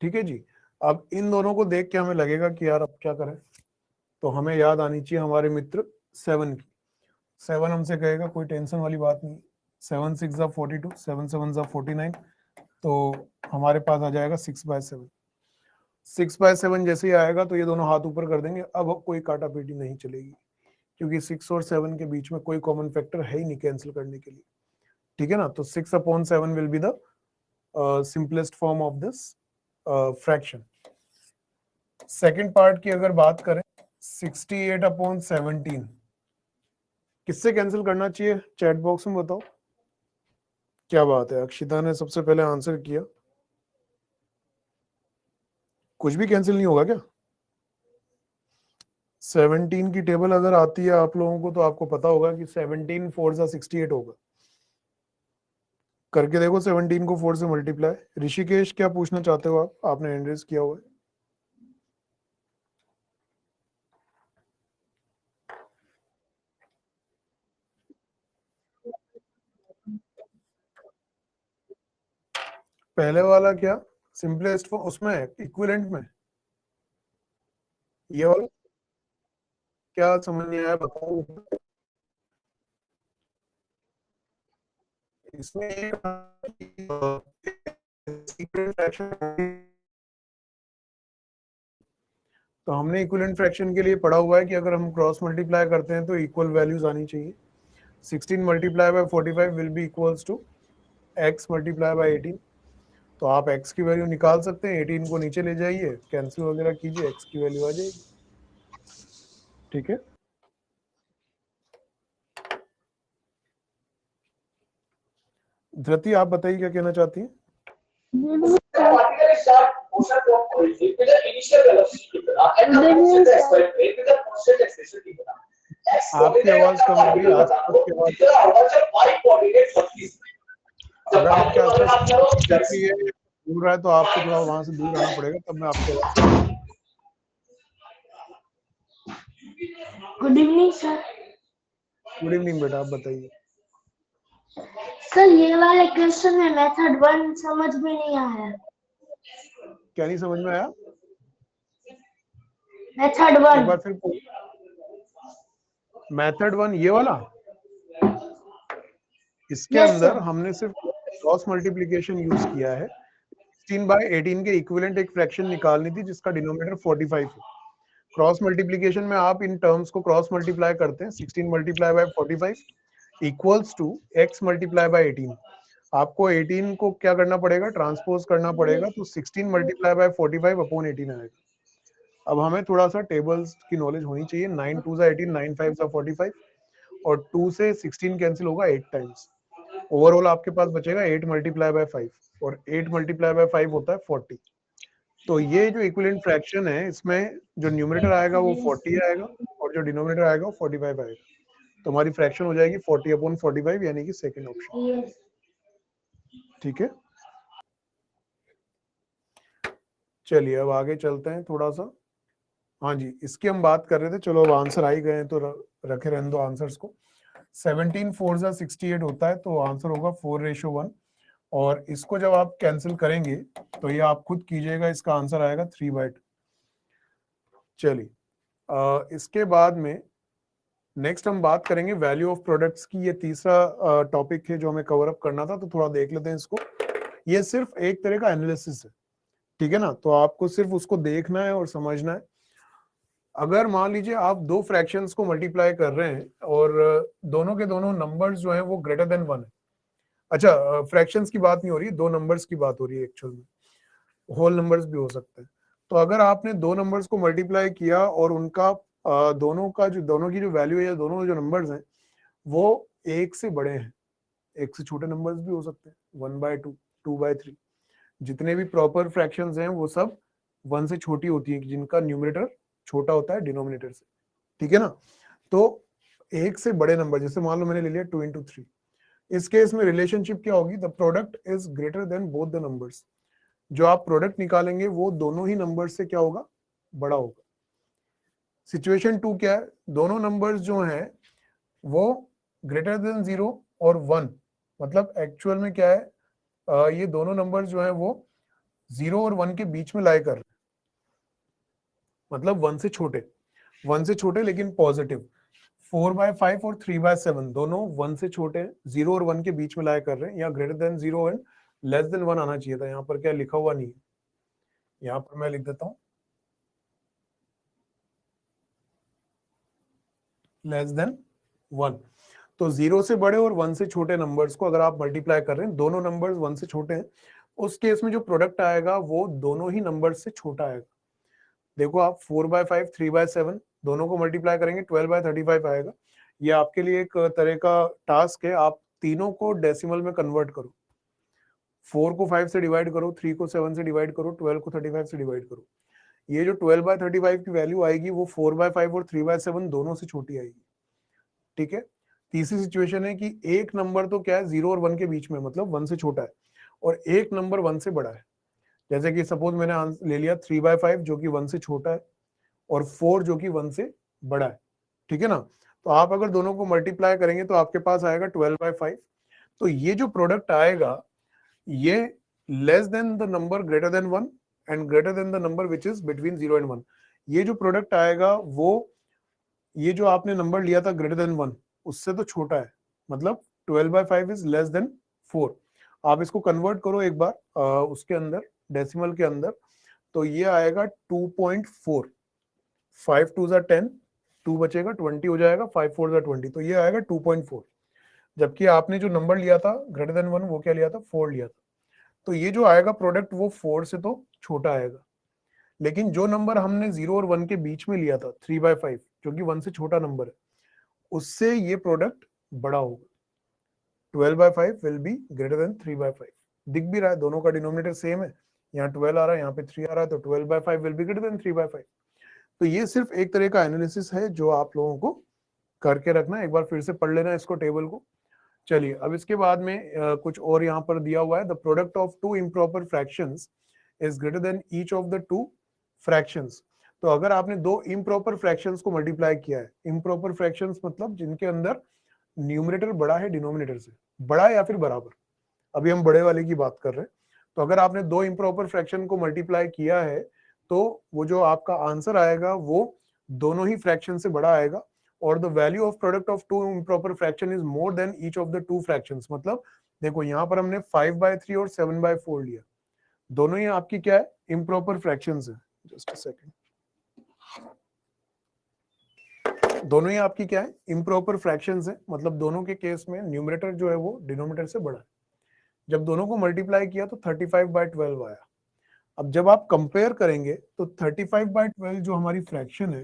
A: ठीक है जी। अब इन दोनों को देख के हमें लगेगा कि यार अब क्या करें, तो हमें याद आनी चाहिए हमारे मित्र 7 की। 7 हमसे कहेगा कोई टेंशन वाली बात नहीं, 7 6 जा 42, 7 7 जा 49, तो हमारे पास आ जाएगा 6/7। 6/7 जैसे ही आएगा तो ये दोनों हाथ ऊपर कर देंगे। अब कोई काटा पीटी नहीं चलेगी, क्योंकि 6 और 7 के बीच में कोई कॉमन फैक्टर है ही नहीं कैंसिल करने के लिए, ठीक है ना। तो 6/7 will be the simplest form of this fraction. Second part की अगर बात करें, 68/17 किससे कैंसिल करना चाहिए, चैट बॉक्स में बताओ। क्या बात है, अक्षिता ने सबसे पहले आंसर किया। कुछ भी कैंसिल नहीं होगा क्या? 17 की टेबल अगर आती है आप लोगों को तो आपको पता होगा कि 17 4 जा 68 होगा। करके देखो 17 को 4 से मल्टीप्लाई। ऋषिकेश क्या पूछना चाहते हो आप? आपने हैंड रेज किया हुआ है। पहले वाला क्या सिंपलेस्ट फॉर्म उसमें है, इक्विवेलेंट में। ये वाला क्या समझ नहीं आया बताओ। इसमें तो हमने इक्विवेलेंट फ्रैक्शन के लिए पढ़ा हुआ है कि अगर हम क्रॉस मल्टीप्लाई करते हैं तो इक्वल वैल्यूज आनी चाहिए। 16 multiply by 45 will be equals to x multiply by 18। तो आप x की वैल्यू निकाल सकते हैं, 18 को नीचे ले जाइए, कैंसिल वगैरह कीजिए, x की वैल्यू आ जाएगी, ठीक है। धृति आप बताइए क्या कहना चाहती हैं? आपकी आवाज कम आ रही है, आसपास की आवाज। अगर आपके आसपास दूर रहा है तो आपको थोड़ा वहां से दूर रहना पड़ेगा, तब मैं आपकी आवाज।
I: Good evening sir.
A: Good evening बेटा, आप बताइए।
I: सर ये वाले क्वेश्चन में मेथड 1 समझ में नहीं आया।
A: क्या नहीं समझ में आया?
I: मेथड
A: एक
I: 1।
A: बार फिर मेथड 1 ये वाला, इसके
I: Yes,
A: अंदर
I: sir.
A: हमने सिर्फ क्रॉस मल्टीप्लिकेशन यूज किया है। 16/18 के इक्विवेलेंट एक फ्रैक्शन निकालनी थी जिसका डिनोमिनेटर 45 है। क्रॉस मल्टीप्लिकेशन में आप इन टर्म्स को क्रॉस मल्टीप्लाई करते हैं। 16 multiply by 45 equals to x multiply by 18। आपको 18 को क्या करना पड़ेगा, ट्रांसपोज करना पड़ेगा, तो 16 मल्टीप्लाई बाय 45 अपॉन 18 आएगा। अब हमें थोड़ा सा टेबल्स की नॉलेज होनी चाहिए। 9 2 सा 18, 9 5 सा 45 और 2 से 16 कैंसिल होगा 8 टाइम्स। ओवरऑल आपके पास बचेगा 8 मल्टीप्लाई बाय 5 और 8 मल्टीप्लाई बाय 5 होता है 40। तो ये जो इक्विवेलेंट फ्रैक्शन है, इसमें जो न्यूमरेटर आएगा वो 40 आएगा और जो डिनोमिनेटर आएगा वो 45 आएगा। तो हमारी फ्रैक्शन हो जाएगी 40/45, यानी कि सेकंड ऑप्शन। ठीक है, चलिए अब आगे चलते हैं थोड़ा सा। हाँ जी, इसकी हम बात कर रहे थे। चलो अब आंसर आ ही गए हैं तो रखे रहने दो आंसर्स को। 17 4 सा 68 होता है, तो आंसर होगा 4:1। और इसको जब आप कैंसिल करेंगे तो ये आप खुद कीजिएगा, इसका आंसर आएगा 3/2। चलिए इसके बाद में नेक्स्ट हम बात करेंगे वैल्यू ऑफ प्रोडक्ट्स की। ये तीसरा टॉपिक है जो हमें कवर अप करना था, तो थोड़ा देख लेते हैं इसको। ये सिर्फ एक तरह का एनालिसिस है, ठीक है ना, तो आपको सिर्फ उसको देखना है और समझना है। अगर मान लीजिए आप दो फ्रैक्शंस को मल्टीप्लाई कर रहे हैं और दोनों के दोनों नंबर्स जो हैं वो ग्रेटर देन 1 है। अच्छा, फ्रैक्शंस की बात नहीं हो रही है, दो नंबर्स की बात हो रही है एक्चुअल में, होल नंबर्स भी हो सकते हैं। तो अगर आपने दो नंबर्स को मल्टीप्लाई किया और उनका दोनों की जो वैल्यू है या दोनों जो नंबर्स हैं वो एक से बड़े हैं, एक से छोटे नंबर्स भी हो सकते हैं, 1/2, 2/3, जितने भी प्रॉपर फ्रैक्शंस हैं वो सब 1 से छोटी होती है, जिनका न्यूमरेटर छोटा होता है डिनोमिनेटर से, ठीक है ना। तो एक से बड़े नंबर, जैसे मान लो मैंने ले लिया 2 × 3, इस केस में रिलेशनशिप क्या होगी, the product is greater then both the numbers. जो आप प्रोडक्ट निकालेंगे वो दोनों ही नंबर से क्या होगा, बड़ा होगा। सिचुएशन 2 क्या है, दोनों नंबर्स जो हैं वो ग्रेटर देन 0 और 1, मतलब एक्चुअल में क्या है, ये दोनों नंबर्स जो हैं वो 0 और 1 के बीच में लाई कर रहे हैं, मतलब 1 से छोटे लेकिन पॉजिटिव। 4/5 और 3/7 दोनों 1 से छोटे हैं, 0 और 1 के बीच में लाई कर रहे हैं। यहाँ greater than 0 and less than 1 आना चाहिए था, यहाँ पर क्या लिखा हुआ नहीं है, यहाँ पर मैं लिख देता हूँ लेस देन 1। तो 0 से बड़े और 1 से छोटे नंबर्स को अगर आप मल्टीप्लाई कर रहे हैं, दोनों नंबर्स 1 से छोटे हैं, उस केस में जो प्रोडक्ट आएगा वो दोनों ही नंबर्स से छोटा आएगा। देखो आप 4/5, 3/7 दोनों को मल्टीप्लाई करेंगे 12/35 आएगा। ये आपके लिए एक तरह का टास्क है, आप तीनों को डेसिमल में कन्वर्ट करो। 4 को 5 से डिवाइड करो, 3 को 7 से डिवाइड करो, 12 को 35 से डिवाइड करो। ये जो 12/35 की वैल्यू आएगी वो 4/5 और 3/7 दोनों से छोटी आएगी, ठीक है। तीसरी सिचुएशन है कि एक नंबर तो क्या है 0 और 1 के बीच में, मतलब 1 से छोटा है, और एक नंबर 1 से बड़ा है। जैसे कि सपोज मैंने ले लिया 3/5 जो कि 1 से छोटा है और 4 जो कि 1 से बड़ा है, ठीक है ना। तो आप अगर दोनों को मल्टीप्लाई करेंगे तो आपके पास आएगा 12/5। तो ये जो प्रोडक्ट आएगा ये less than the number greater than 1 and greater than the number which is between 0 and 1। ये जो प्रोडक्ट आएगा वो ये जो आपने नंबर लिया था ग्रेटर देन 1 उससे तो छोटा है, मतलब 12/5 इज लेस देन 4। आप इसको कन्वर्ट करो एक बार उसके अंदर, डेसिमल के अंदर, तो ये आएगा 2.4। 5 2 10, 2 बचेगा, 20 हो जाएगा, 5 4 20, तो ये आएगा 2.4। जबकि आपने जो नंबर लिया था ग्रेटर देन 1 वो क्या लिया था, 4 लिया था। तो ये जो आएगा प्रोडक्ट वो 4 से तो छोटा आएगा। लेकिन जो नंबर हमने 0 और 1 के बीच में लिया था 3/5 जो कि 1 से छोटा नंबर है, उससे ये प्रोडक्ट बड़ा होगा। 12/5 विल बी ग्रेटर देन 3/5। दिख भी रहा है, दोनों का डिनोमिनेटर सेम है, यहाँ 12 आ रहा है, यहाँ पे 3 आ रहा है, तो 12/5 विल बी ग्रेटर देन 3/5। तो ये सिर्फ एक तरह का एनालिसिस है जो आप लोगों को करके रखना, एक बार फिर से पढ़ लेना इसको, टेबल को। चलिए अब इसके बाद में कुछ और यहाँ पर दिया हुआ है, the product of two improper fractions is greater than each of the two fractions. तो अगर आपने दो इम्प्रॉपर फ्रैक्शंस को मल्टीप्लाई किया है, इम्प्रॉपर फ्रैक्शंस मतलब जिनके अंदर न्यूमरेटर बड़ा है डिनोमिनेटर से, बड़ा या फिर बराबर, अभी हम बड़े वाले की बात कर रहे हैं। तो अगर आपने दो इम्प्रॉपर फ्रैक्शन को मल्टीप्लाई किया है तो वो जो आपका आंसर आएगा वो दोनों ही फ्रैक्शन से बड़ा आएगा, और the value of product of two improper fraction is more than each of the two fractions. मतलब देखो यहाँ पर हमने 5/3 और 7/4 लिया, दोनों ही आपकी क्या है, इम्प्रॉपर फ्रैक्शंस है। जस्ट अ सेकंड, दोनों ही आपकी क्या है, इम्प्रॉपर फ्रैक्शंस है, मतलब दोनों के केस में न्यूमरेटर जो है वो डिनोमिनेटर से बड़ा है। जब दोनों को मल्टीप्लाई किया तो 35/12 आया। अब जब आप कंपेयर करेंगे तो 35/12 जो हमारी फ्रैक्शन है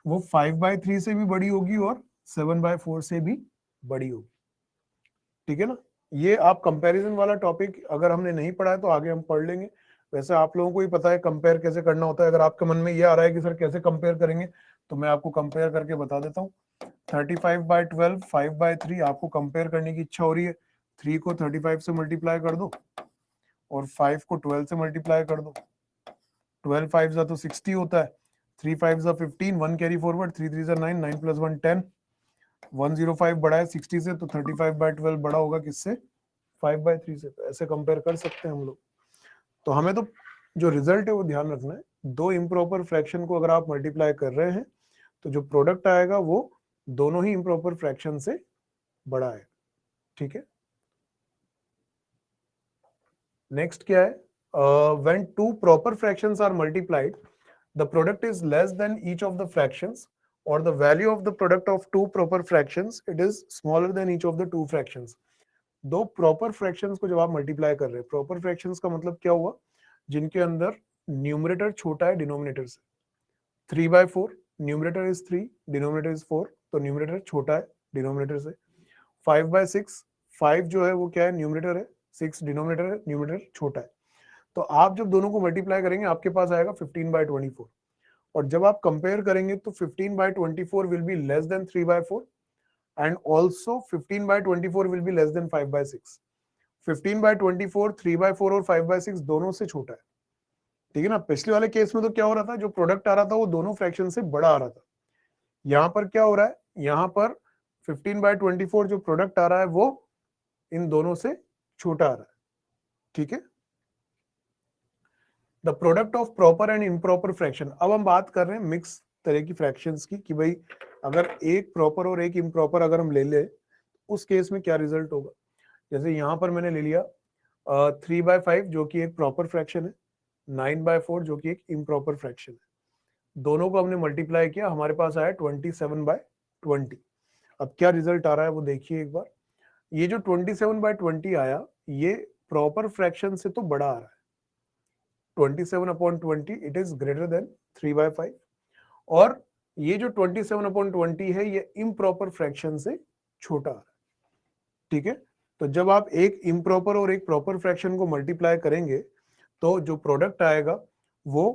A: वो 5/3 से भी बड़ी होगी और 7/4 से भी बड़ी होगी, ठीक है ना। ये आप कंपैरिजन वाला टॉपिक अगर हमने नहीं पढ़ा है तो आगे हम पढ़ लेंगे। वैसे आप लोगों को ही पता है कंपेयर कैसे करना होता है। अगर आपके मन में ये आ रहा है कि सर कैसे कंपेयर करेंगे, तो मैं आपको कंपेयर करके बता देता हूँ। 35/12 5/3 आपको कंपेयर करने की इच्छा हो रही है, 3 को 35 से मल्टीप्लाई कर दो और 5 को 12 से मल्टीप्लाई कर दो। 12 5 तो 60 होता है, 3 5 15, 1 कैरी फॉरवर्ड, 3 3 9, 9 + 1 10, 105 बड़ा है 60 से, तो 35/12 बड़ा होगा किससे, 5/3 से। तो ऐसे कंपेयर कर सकते हैं हम लोग। तो हमें तो जो रिजल्ट है वो ध्यान रखना है, दो इम्प्रॉपर फ्रैक्शन को अगर आप मल्टीप्लाई कर रहे हैं तो जो प्रोडक्ट आएगा वो दोनों ही इम्प्रॉपर फ्रैक्शन से बड़ा है, ठीक है। नेक्स्ट क्या है, when two proper fractions are multiplied the product is less than each of the fractions, or the value of the product of two proper fractions it is smaller than each of the two fractions। दो proper fractions को जब आप multiply कर रहे हैं, proper fractions का मतलब क्या हुआ, जिनके अंदर न्यूमरेटर छोटा है डिनोमिनेटर से। 3/4 न्यूमरेटर इज 3, डिनोमिनेटर इज 4, तो न्यूमरेटर छोटा है डिनोमिनेटर से। 5/6 5 जो है वो क्या है, न्यूमरेटर है, 6 डिनोमिनेटर है, न्यूमरेटर छोटा है। तो आप जब दोनों को मल्टीप्लाई करेंगे आपके पास आएगा 15/24, और जब आप कंपेयर करेंगे तो 15/24 will be less than 3/4 and also 15/24 will be less than 5/6। 15/24 3/4 और 5/6 दोनों से छोटा है, ठीक है ना। पिछले वाले केस में तो क्या हो रहा था, जो प्रोडक्ट आ रहा था वो दोनों फ्रैक्शन से बड़ा आ रहा था। यहाँ पर क्या हो रहा है, यहाँ पर 15/24 जो प्रोडक्ट आ रहा है वो इन दोनों से छोटा आ रहा है, ठीक है। The product of proper and improper fraction. अब हम बात कर रहे हैं मिक्स तरह की फ्रैक्शंस की, कि भाई अगर एक प्रॉपर और एक इम्प्रॉपर अगर हम ले ले उस केस में क्या रिजल्ट होगा। जैसे यहाँ पर मैंने ले लिया 3/5 जो कि एक प्रॉपर फ्रैक्शन है, 9/4 जो कि एक इम्प्रॉपर फ्रैक्शन है। दोनों को हमने मल्टीप्लाई किया, हमारे पास आया 27/20। अब क्या रिजल्ट आ रहा है वो देखिए एक बार। ये जो 27/20 आया ये प्रॉपर फ्रैक्शन से तो बड़ा आ रहा है, 27/20 इट इज ग्रेटर देन 3/5, और ये जो 27/20 है ये इम्प्रॉपर फ्रैक्शन से छोटा आ रहा है, ठीक है। तो जब आप एक इम्प्रॉपर और एक प्रॉपर फ्रैक्शन को मल्टीप्लाई करेंगे तो जो प्रोडक्ट आएगा वो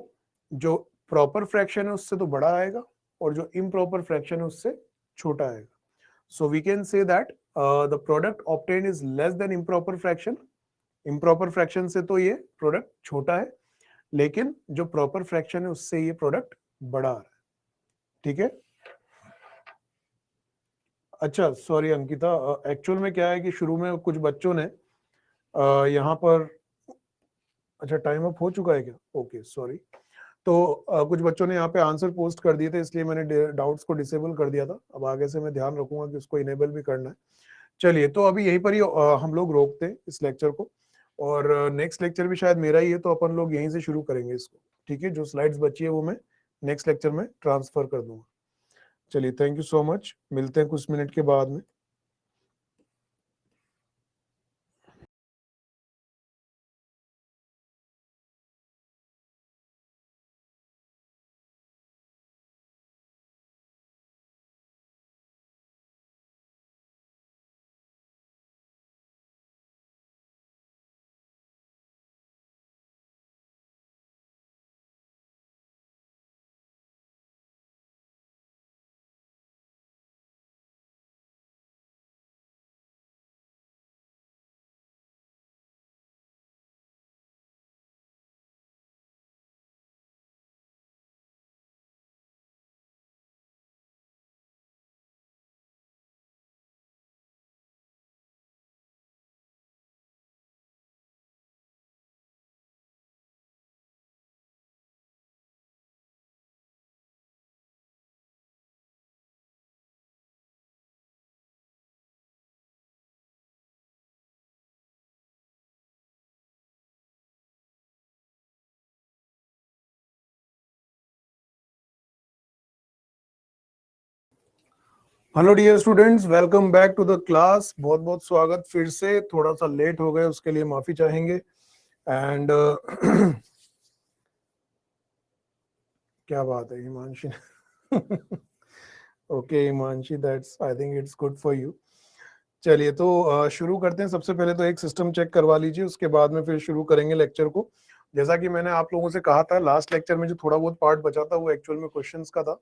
A: जो प्रॉपर फ्रैक्शन है उससे तो बड़ा आएगा और जो इम्प्रॉपर फ्रैक्शन है उससे छोटा आएगा। So we can say that the product obtained is less than improper fraction. Improper fraction से तो ये प्रोडक्ट छोटा है, लेकिन जो प्रॉपर फ्रैक्शन है उससे ये प्रोडक्ट बड़ा आ रहा है, ठीक है। अच्छा सॉरी अंकिता, एक्चुअल में क्या है कि शुरू में कुछ बच्चों ने यहाँ पर, अच्छा टाइम अप हो चुका है क्या, ओके सॉरी। तो कुछ बच्चों ने यहाँ पे आंसर पोस्ट कर दिए थे, इसलिए मैंने डाउट्स को डिसेबल कर दिया था। अब आगे से मैं ध्यान रखूंगा कि उसको इनेबल भी करना है। चलिए तो अभी यहीं पर ही हम लोग रोकते हैं इस लेक्चर को, और नेक्स्ट लेक्चर भी शायद मेरा ही है, तो अपन लोग यहीं से शुरू करेंगे इसको, ठीक है। जो स्लाइड्स बची है वो मैं नेक्स्ट लेक्चर में ट्रांसफर कर दूंगा। चलिए थैंक यू सो मच, मिलते हैं कुछ मिनट के बाद में। Hello dear students, welcome back to the class. बहुत बहुत स्वागत फिर से। थोड़ा सा लेट हो गए, उसके लिए माफी चाहेंगे। एंड क्या बात है Himanshi. Okay Himanshi, that's I think it's good for you. चलिए तो शुरू करते हैं। सबसे पहले तो एक सिस्टम चेक करवा लीजिए, उसके बाद में फिर शुरू करेंगे लेक्चर को। जैसा कि मैंने आप लोगों से कहा था लास्ट लेक्चर में, जो थोड़ा बहुत पार्ट बचा था वो एक्चुअल में क्वेश्चंस का था।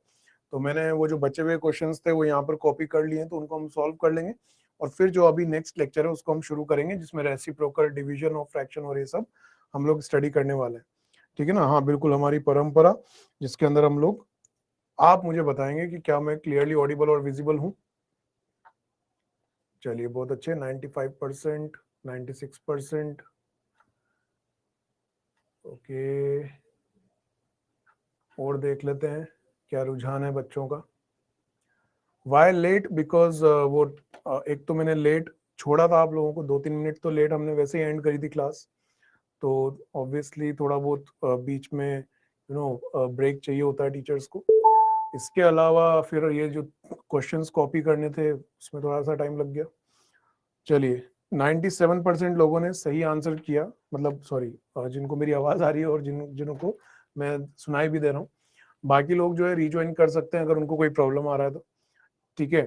A: तो मैंने वो जो बचे हुए क्वेश्चंस थे वो यहाँ पर कॉपी कर लिए, तो उनको हम सॉल्व कर लेंगे। और फिर जो अभी नेक्स्ट लेक्चर है उसको हम शुरू करेंगे, जिसमें रेसिप्रोकल, डिवीजन और फ्रैक्शन और ये सब हम लोग स्टडी करने वाले हैं। ठीक है ना? हाँ बिल्कुल, हमारी परंपरा जिसके अंदर हम लोग, आप मुझे बताएंगे कि क्या मैं क्लियरली ऑडिबल और विजिबल हूँ। चलिए बहुत अच्छे, 95%, 96%। ओके, और देख लेते हैं क्या रुझान है बच्चों का। Y late? बिकॉज वो एक तो मैंने लेट छोड़ा था आप लोगों को, 2-3 मिनट तो लेट हमने वैसे ही एंड करी थी क्लास। तो ऑब्वियसली थोड़ा बहुत बीच में ब्रेक चाहिए होता है टीचर्स को। इसके अलावा फिर ये जो क्वेश्चंस कॉपी करने थे उसमें थोड़ा सा टाइम लग गया। चलिए 97% लोगों ने सही आंसर किया, मतलब सॉरी, जिनको मेरी आवाज आ रही है और जिनको मैं सुनाई भी दे रहा हूँ। बाकी लोग जो है रीज्वाइन कर सकते हैं अगर उनको कोई प्रॉब्लम आ रहा है तो। ठीक है,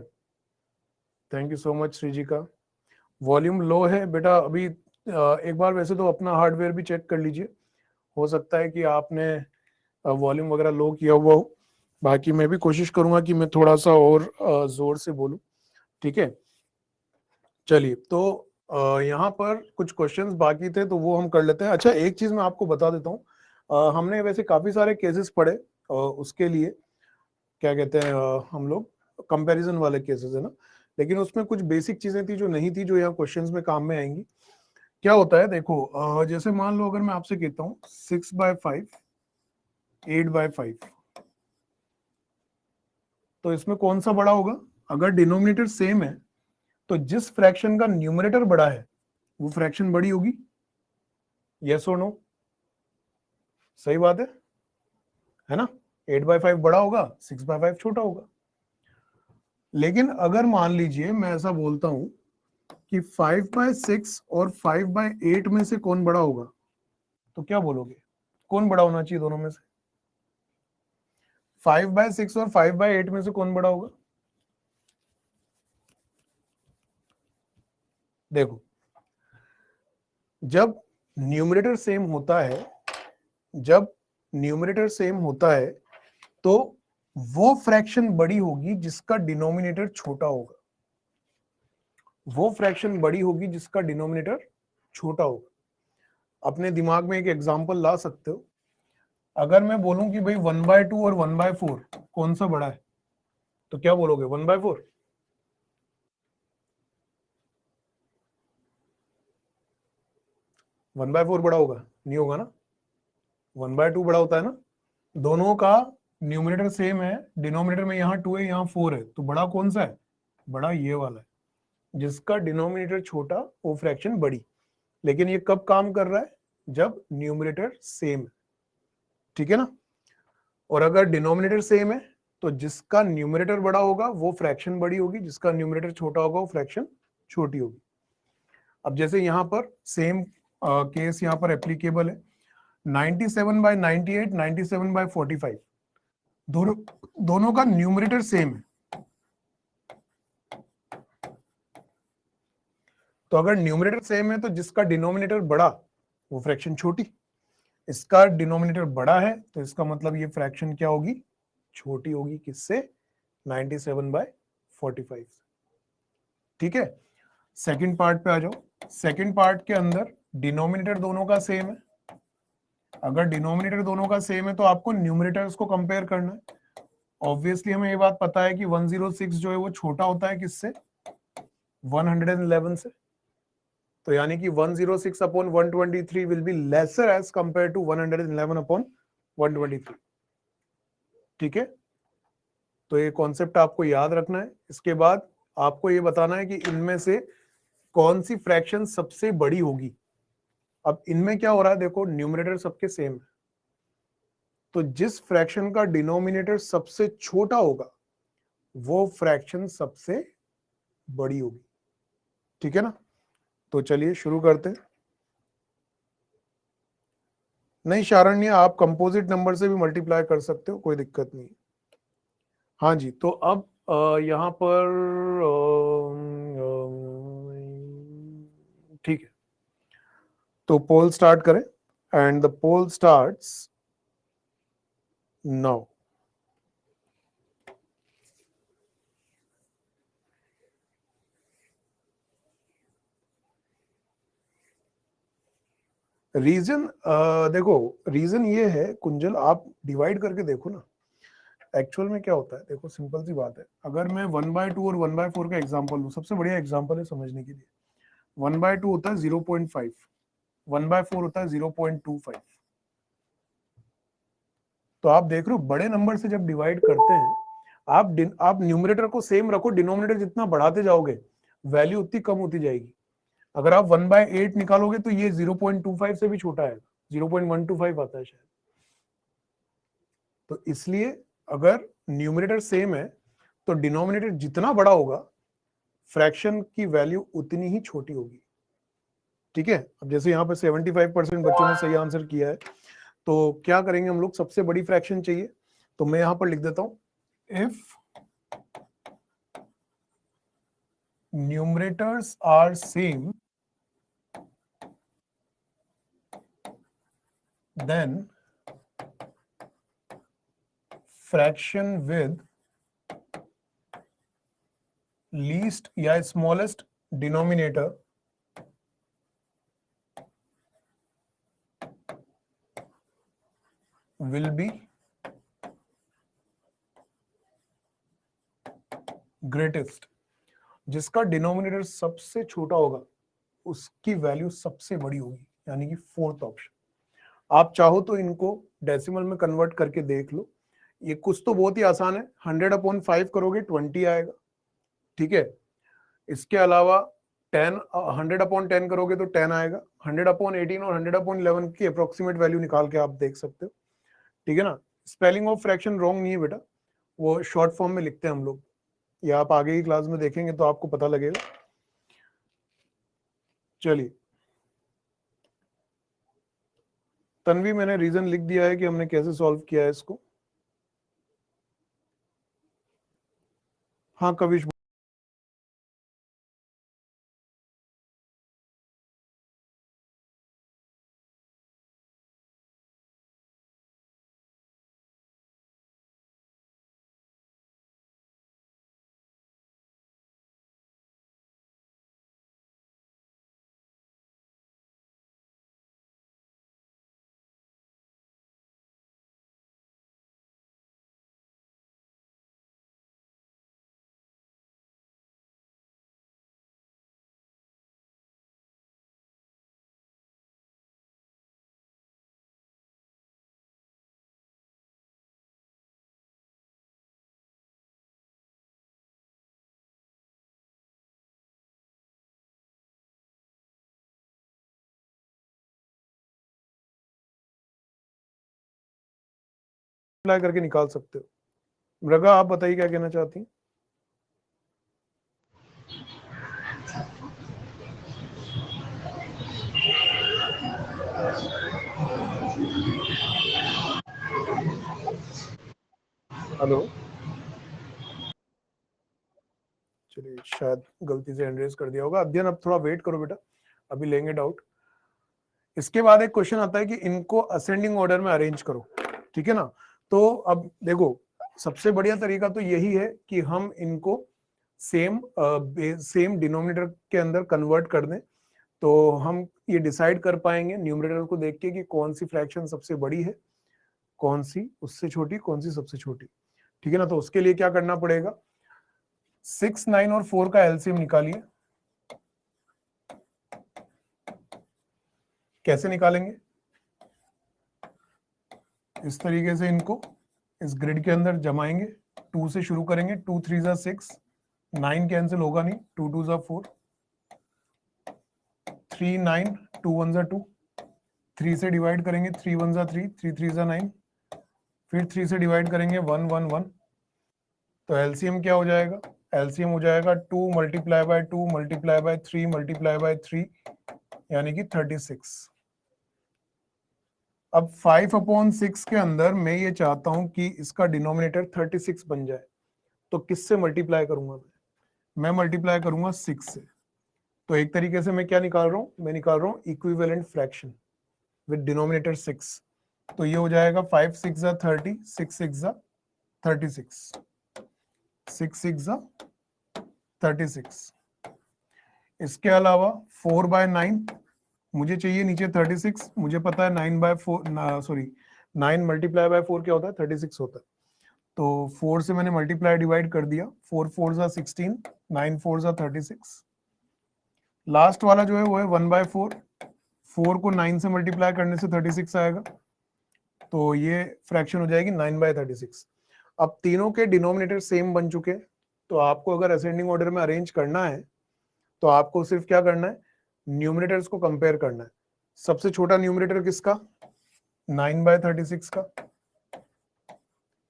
A: thank you so much Shriji का। वॉल्यूम लो है बेटा अभी। एक बार वैसे तो अपना हार्डवेयर भी चेक कर लीजिए, हो सकता है कि आपने वॉल्यूम वगैरह लो किया हुआ हो। बाकी मैं भी कोशिश करूंगा कि मैं थोड़ा सा और जोर से बोलूं। ठीक है, चलिए तो यहाँ पर कुछ क्वेश्चंस बाकी थे तो वो हम कर लेते हैं। अच्छा एक चीज मैं आपको बता देता हूँ, हमने वैसे काफी सारे केसेस पढ़े, उसके लिए क्या कहते हैं, हम लोग कंपैरिजन वाले केसेस है ना, लेकिन उसमें कुछ बेसिक चीजें थी जो नहीं थी, जो यहाँ क्वेश्चंस में काम में आएंगी। क्या होता है देखो, जैसे मान लो अगर मैं आपसे कहता हूँ 6/5, 8/5, तो इसमें कौन सा बड़ा होगा? अगर डिनोमिनेटर सेम है तो जिस फ्रैक्शन का न्यूमरेटर बड़ा है वो फ्रैक्शन बड़ी होगी। यस और नो? सही बात है ना? 8/5 बड़ा होगा, 6/5 छोटा होगा। लेकिन अगर मान लीजिए मैं ऐसा बोलता हूं कि 5/6 और 5/8 में से कौन बड़ा होगा, तो क्या बोलोगे? कौन बड़ा होना चाहिए दोनों में से? 5/6 और 5/8 में से कौन बड़ा होगा? देखो, जब न्यूमरेटर सेम होता है, जब न्यूमरेटर सेम होता है तो वो फ्रैक्शन बड़ी होगी जिसका डिनोमिनेटर छोटा होगा। वो फ्रैक्शन बड़ी होगी जिसका डिनोमिनेटर छोटा होगा। अपने दिमाग में एक एग्जांपल ला सकते हो। अगर मैं बोलूं कि भाई 1/2 और 1/4 कौन सा बड़ा है, तो क्या बोलोगे? 1/4। 1/4 बड़ा होगा? नहीं होगा ना, 1/2 बड़ा होता है ना। दोनों का न्यूमरेटर सेम है, डिनोमिनेटर में यहाँ 2 है यहाँ 4 है, तो बड़ा कौन सा है? बड़ा ये वाला है। जिसका डिनोमिनेटर छोटा वो फ्रैक्शन बड़ी। लेकिन ये कब काम कर रहा है? जब न्यूमरेटर सेम है। ठीक है ना? और अगर डिनोमिनेटर सेम है तो जिसका न्यूमरेटर बड़ा होगा वो फ्रैक्शन बड़ी होगी, जिसका न्यूमरेटर छोटा होगा वो फ्रैक्शन छोटी होगी। अब जैसे यहाँ पर सेम केस यहाँ पर एप्लीकेबल है। 97/98, 97/45, दोनों का न्यूमरेटर सेम है। तो अगर न्यूमरेटर सेम है तो जिसका डिनोमिनेटर बड़ा वो फ्रैक्शन छोटी। इसका डिनोमिनेटर बड़ा है तो इसका मतलब ये फ्रैक्शन क्या होगी? छोटी होगी। किससे? 97/45। ठीक है, सेकंड पार्ट पे आ जाओ। सेकंड पार्ट के अंदर डिनोमिनेटर दोनों का सेम है। अगर डिनोमिनेटर दोनों का सेम है तो आपको न्यूमरेटर्स को कंपेयर करना है। ऑब्वियसली हमें ये बात पता है कि 106 जो है वो छोटा होता है किससे? 111 से। तो यानी कि 106 upon 123 will be lesser as compare to 111 upon 123। ठीक है, तो ये कॉन्सेप्ट आपको याद रखना है। इसके बाद आपको ये बताना है कि इनमें से कौन सी फ्रैक्शन सबसे बड़ी होगी। अब इनमें क्या हो रहा है, देखो न्यूमरेटर सबके सेम है, तो जिस फ्रैक्शन का डिनोमिनेटर सबसे छोटा होगा वो फ्रैक्शन सबसे बड़ी होगी। ठीक है ना? तो चलिए शुरू करते हैं। नहीं शारण्य, आप कंपोजिट नंबर से भी मल्टीप्लाई कर सकते हो, कोई दिक्कत नहीं। हाँ जी, तो अब यहाँ पर ठीक है, तो पोल स्टार्ट करें and the poll starts now. Reason देखो, रीजन ये है कुंजल, आप डिवाइड करके देखो ना एक्चुअल में क्या होता है। देखो सिंपल सी बात है, अगर मैं 1/2 और 1/4 का एग्जांपल लूं, सबसे बढ़िया एग्जांपल है समझने के लिए। 1/2 होता है 0.5, 1/4 होता है 0.25। तो आप देख रहे हो बड़े नंबर से जब डिवाइड करते हैं, आप न्यूमरेटर को सेम रखो, डिनोमिनेटर जितना बढ़ाते जाओगे वैल्यू उतनी कम होती जाएगी। अगर आप 1/8 निकालोगे तो ये 0.25 से भी छोटा है, 0.125 आता है शायद। तो इसलिए अगर न्यूमरेटर सेम है तो डिनोमिनेटर जितना बड़ा होगा फ्रैक्शन की वैल्यू उतनी ही छोटी होगी। ठीक है? अब जैसे यहाँ पे 75% बच्चों ने सही आंसर किया है, तो क्या करेंगे हम लोग, सबसे बड़ी फ्रैक्शन चाहिए, तो मैं यहां पर लिख देता हूं, if numerators are same then fraction with least या smallest denominator will be greatest। जिसका डिनोमिनेटर सबसे छोटा होगा उसकी वैल्यू सबसे बड़ी होगी, यानी कि फोर्थ ऑप्शन। आप चाहो तो इनको डेसिमल में कन्वर्ट करके देख लो, ये कुछ तो बहुत ही आसान है। 100/5 करोगे 20 आएगा। ठीक है? इसके अलावा 100/10 करोगे तो 10 आएगा। 100/18 और 100/11 की अप्रोक्सीमेट वैल्यू निकाल के आप देख सकते हो। ठीक है ना? स्पेलिंग ऑफ फ्रैक्शन रॉन्ग नहीं है बेटा, वो शॉर्ट फॉर्म में लिखते हैं हम लोग, या आप आगे की क्लास में देखेंगे तो आपको पता लगेगा। चलिए तन्वी, मैंने रीजन लिख दिया है कि हमने कैसे सॉल्व किया है इसको। हाँ कविश, अप्लाई करके निकाल सकते हो। मृगा, आप बताइए क्या कहना चाहती हैं? हेलो, चलिए शायद गलती से हैंड रेज कर दिया होगा। अध्ययन अब थोड़ा वेट करो बेटा, अभी लेंगे डाउट। इसके बाद एक क्वेश्चन आता है कि इनको असेंडिंग ऑर्डर में अरेंज करो। ठीक है ना? तो अब देखो, सबसे बढ़िया तरीका तो यही है कि हम इनको सेम डिनोमिनेटर के अंदर कन्वर्ट कर दें, तो हम ये डिसाइड कर पाएंगे न्यूमरेटर को देख के कि कौन सी फ्रैक्शन सबसे बड़ी है, कौन सी उससे छोटी, कौन सी सबसे छोटी। ठीक है ना? तो उसके लिए क्या करना पड़ेगा, 6, 9 और 4 का एलसीएम निकालिए। कैसे निकालेंगे? इस तरीके से इनको इस ग्रिड के अंदर जमाएंगे, 2 से शुरू करेंगे, 2 3 जा 6, 9 कैंसिल होगा नहीं, 2 2 जा 4, 3 9, 2 1 जा 2, 3 से डिवाइड करेंगे, 3 1 जा 3, 3 3 जा 9, फिर 3 से डिवाइड करेंगे, 1 1 1, तो एलसीएम क्या हो जाएगा, एलसीएम हो जाएगा 2 multiply by 2 multiply by 3 multiply bye 3 यानी कि 36। अब 5/6 के अंदर मैं ये चाहता हूं कि इसका डिनोमिनेटर 36 बन जाए, तो किससे मल्टीप्लाई करूंगा मैं मल्टीप्लाई करूंगा 6 से। तो एक तरीके से मैं क्या निकाल रहा हूं, मैं निकाल रहा हूं इक्विवेलेंट फ्रैक्शन विद डिनोमिनेटर 6। तो ये हो जाएगा 5 6 30, 6 6 36, 6 6 36। इसके अलावा 4/9 मुझे चाहिए नीचे 36, मुझे पता है 9 मल्टीप्लाई बाय 4 क्या होता है, 36 होता है। तो 4 से मैंने मल्टीप्लाई डिवाइड कर दिया, 4 4 16, 9 4 36। लास्ट वाला जो है वो है 1/4, 4 को 9 से मल्टीप्लाई करने से 36 आएगा, तो ये फ्रैक्शन हो जाएगी 9/36। अब तीनों के डिनोमिनेटर सेम बन चुके, तो आपको अगर असेंडिंग ऑर्डर में अरेंज करना है तो आपको सिर्फ क्या करना है, न्यूमरेटर्स को कंपेयर करना है। सबसे छोटा न्यूमरेटर किसका, 9/36 का,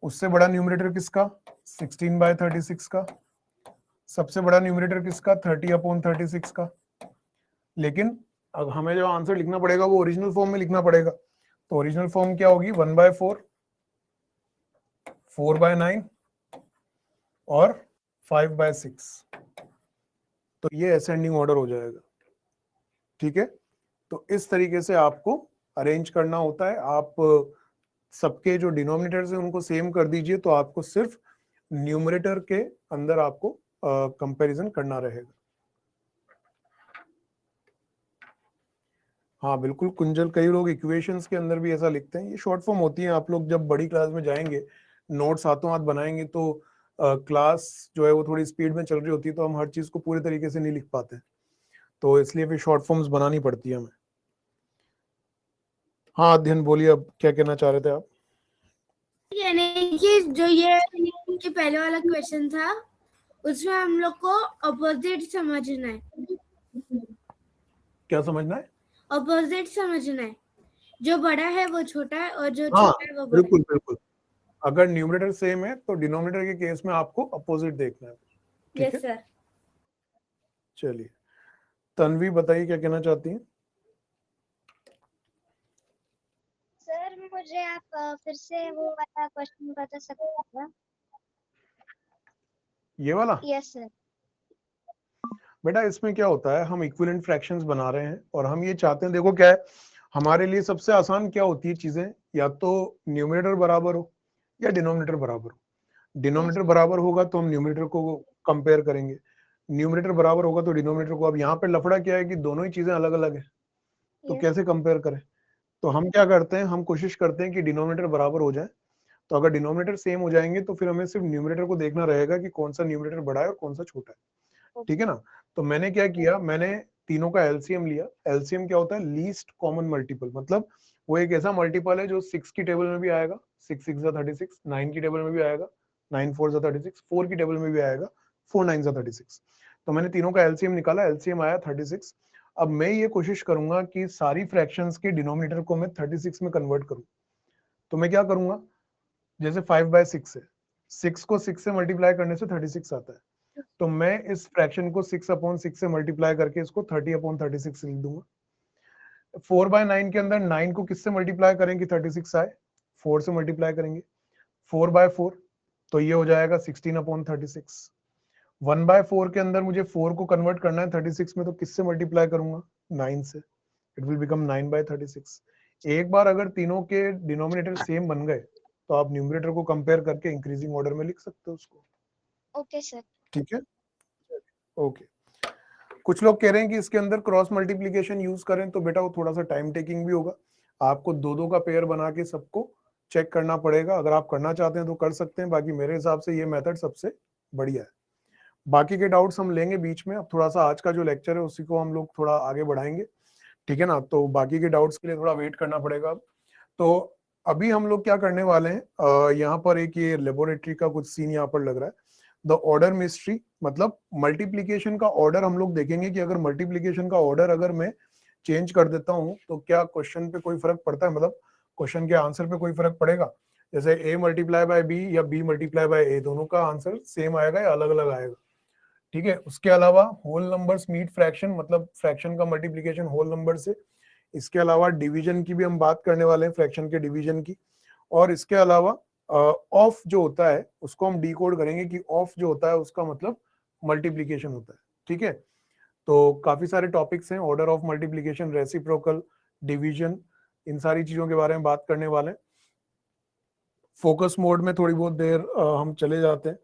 A: उससे बड़ा न्यूमरेटर किसका, 16/36 का, सबसे बड़ा न्यूमरेटर किसका, 30/36 का। लेकिन अब हमें जो आंसर लिखना पड़ेगा वो ओरिजिनल फॉर्म में लिखना पड़ेगा। तो ओरिजिनल फॉर्म क्या होगी, 1/4, 4/9 और 5/6। तो ये असेंडिंग ऑर्डर हो जाएगा। ठीक है, तो इस तरीके से आपको अरेंज करना होता है। आप सबके जो डिनोमिनेटर्स हैं उनको सेम कर दीजिए, तो आपको सिर्फ न्यूमरेटर के अंदर आपको कंपैरिजन करना रहेगा। हाँ बिल्कुल कुंजल, कई लोग इक्वेशंस के अंदर भी ऐसा लिखते हैं, ये शॉर्ट फॉर्म होती है। आप लोग जब बड़ी क्लास में जाएंगे, नोट्स हाथों हाथ बनाएंगे, तो क्लास जो है वो थोड़ी स्पीड में चल रही होती है, तो हम हर चीज को पूरे तरीके से नहीं लिख पाते, तो इसलिए फिर शॉर्ट फॉर्म्स बनानी पड़ती है हमें। हाँ अध्ययन बोलिए, अब क्या कहना चाह रहे थे आप?
G: यानी कि जो ये पहले वाला क्वेश्चन था उसमें हम लोग को अपोजिट समझना है।
A: क्या समझना है?
G: अपोजिट समझना है, जो बड़ा है वो छोटा है और जो
A: हाँ
G: छोटा है वो बड़ा है।
A: बिल्कुल बिल्कुल, अगर न्यूमरेटर सेम है तो डिनोमिनेटर के केस में आपको अपोजिट देखना है। ठीक है
G: सर।
A: चलिए तन्वी बताइए क्या कहना चाहती हैं?
B: सर मुझे आप फिर से वो वाला क्वेश्चन बता सकते हैं क्या?
A: ये वाला?
B: Yes sir.
A: बेटा इसमें क्या होता है, हम इक्विवेलेंट फ्रैक्शंस बना रहे हैं और हम ये चाहते हैं, देखो क्या है हमारे लिए सबसे आसान क्या होती है चीजें, या तो न्यूमरेटर बराबर हो या डिनोमिनेटर बराबर हो। डिनोमिनेटर बराबर होगा तो हम न्यूमरेटर को कंपेयर करेंगे, न्यूमरेटर बराबर होगा तो डिनोमिनेटर को। अब यहाँ पे लफड़ा क्या है कि दोनों ही चीजें अलग अलग है, तो कैसे कंपेयर करें? तो हम क्या करते हैं, हम कोशिश करते हैं कि डिनोमिनेटर बराबर हो जाए। तो अगर डिनोमिनेटर सेम हो जाएंगे तो फिर हमें सिर्फ न्यूमरेटर को देखना रहेगा कि कौन सा न्यूमरेटर बड़ा है और कौन सा छोटा है। ठीक है ना? तो मैंने क्या किया, मैंने तीनों का एलसीएम लिया। एलसीएम क्या होता है, लीस्ट कॉमन मल्टीपल, मतलब वो एक ऐसा मल्टीपल है जो 6 की टेबल में भी आएगा, 6 6 36, 9 की टेबल में भी आएगा, 9 4 36, 4 की टेबल में भी आएगा, 4 9 36। तो मैंने तीनों का एलसीएम निकाला, एलसीएम आया 36। अब मैं ये कोशिश करूंगा कि सारी फ्रैक्शंस के डिनोमिनेटर को मैं 36 में कन्वर्ट करूं। तो मैं क्या करूंगा, जैसे 5/6 है, 6 को 6 से मल्टीप्लाई करने से 36 आता है, तो मैं इस फ्रैक्शन को 6/6 से मल्टीप्लाई करके इसको 30/36 लिख दूंगा। 4/9 के अंदर 9 को किससे मल्टीप्लाई करेंगे 36 आए, 4 से मल्टीप्लाई करेंगे, 4/4, तो ये हो जाएगा 16/36। 1/4 के अंदर मुझे 4 को कन्वर्ट करना है 36 में, तो किससे मल्टीप्लाई करूंगा, 9 से, इट विल बिकम 9/36। एक बार अगर तीनों के डिनोमिनेटर सेम बन गए तो आप न्यूमरेटर को कंपेयर करके इंक्रीजिंग ऑर्डर में लिख सकते हो उसको।
B: Okay sir.
A: ठीक है ओके। कुछ लोग कह रहे हैं कि इसके अंदर क्रॉस मल्टीप्लिकेशन यूज करें, तो बेटा वो थोड़ा सा टाइम टेकिंग भी होगा, आपको दो दो का पेयर बना के सबको चेक करना पड़ेगा। अगर आप करना चाहते हैं तो कर सकते हैं, बाकी मेरे हिसाब से ये मेथड सबसे बढ़िया है। बाकी के डाउट्स हम लेंगे बीच में, अब थोड़ा सा आज का जो लेक्चर है उसी को हम लोग थोड़ा आगे बढ़ाएंगे। ठीक है ना? तो बाकी के डाउट्स के लिए थोड़ा वेट करना पड़ेगा। तो अभी हम लोग क्या करने वाले हैं, यहाँ पर एक ये लेबोरेटरी का कुछ सीन यहाँ पर लग रहा है, द ऑर्डर मिस्ट्री, मतलब मल्टीप्लीकेशन का ऑर्डर हम लोग देखेंगे कि अगर मल्टीप्लीकेशन का ऑर्डर अगर मैं चेंज कर देता हूँ तो क्या क्वेश्चन पे कोई फर्क पड़ता है, मतलब क्वेश्चन के आंसर पे कोई फर्क पड़ेगा, जैसे a मल्टीप्लाई बाय b या b मल्टीप्लाई बाय a, दोनों का आंसर सेम आएगा या अलग अलग आएगा, ठीक है। उसके अलावा होल नंबर्स मीट फ्रैक्शन, मतलब फ्रैक्शन का मल्टीप्लिकेशन होल नंबर से। इसके अलावा डिवीजन की भी हम बात करने वाले हैं, फ्रैक्शन के डिवीजन की। और इसके अलावा ऑफ जो होता है उसको हम डिकोड करेंगे कि ऑफ जो होता है उसका मतलब मल्टीप्लिकेशन होता है, ठीक है। तो काफी सारे टॉपिक्स हैं, order of multiplication, reciprocal, division, इन सारी चीजों के बारे में बात करने वाले हैं। फोकस मोड में थोड़ी बहुत देर हम चले जाते हैं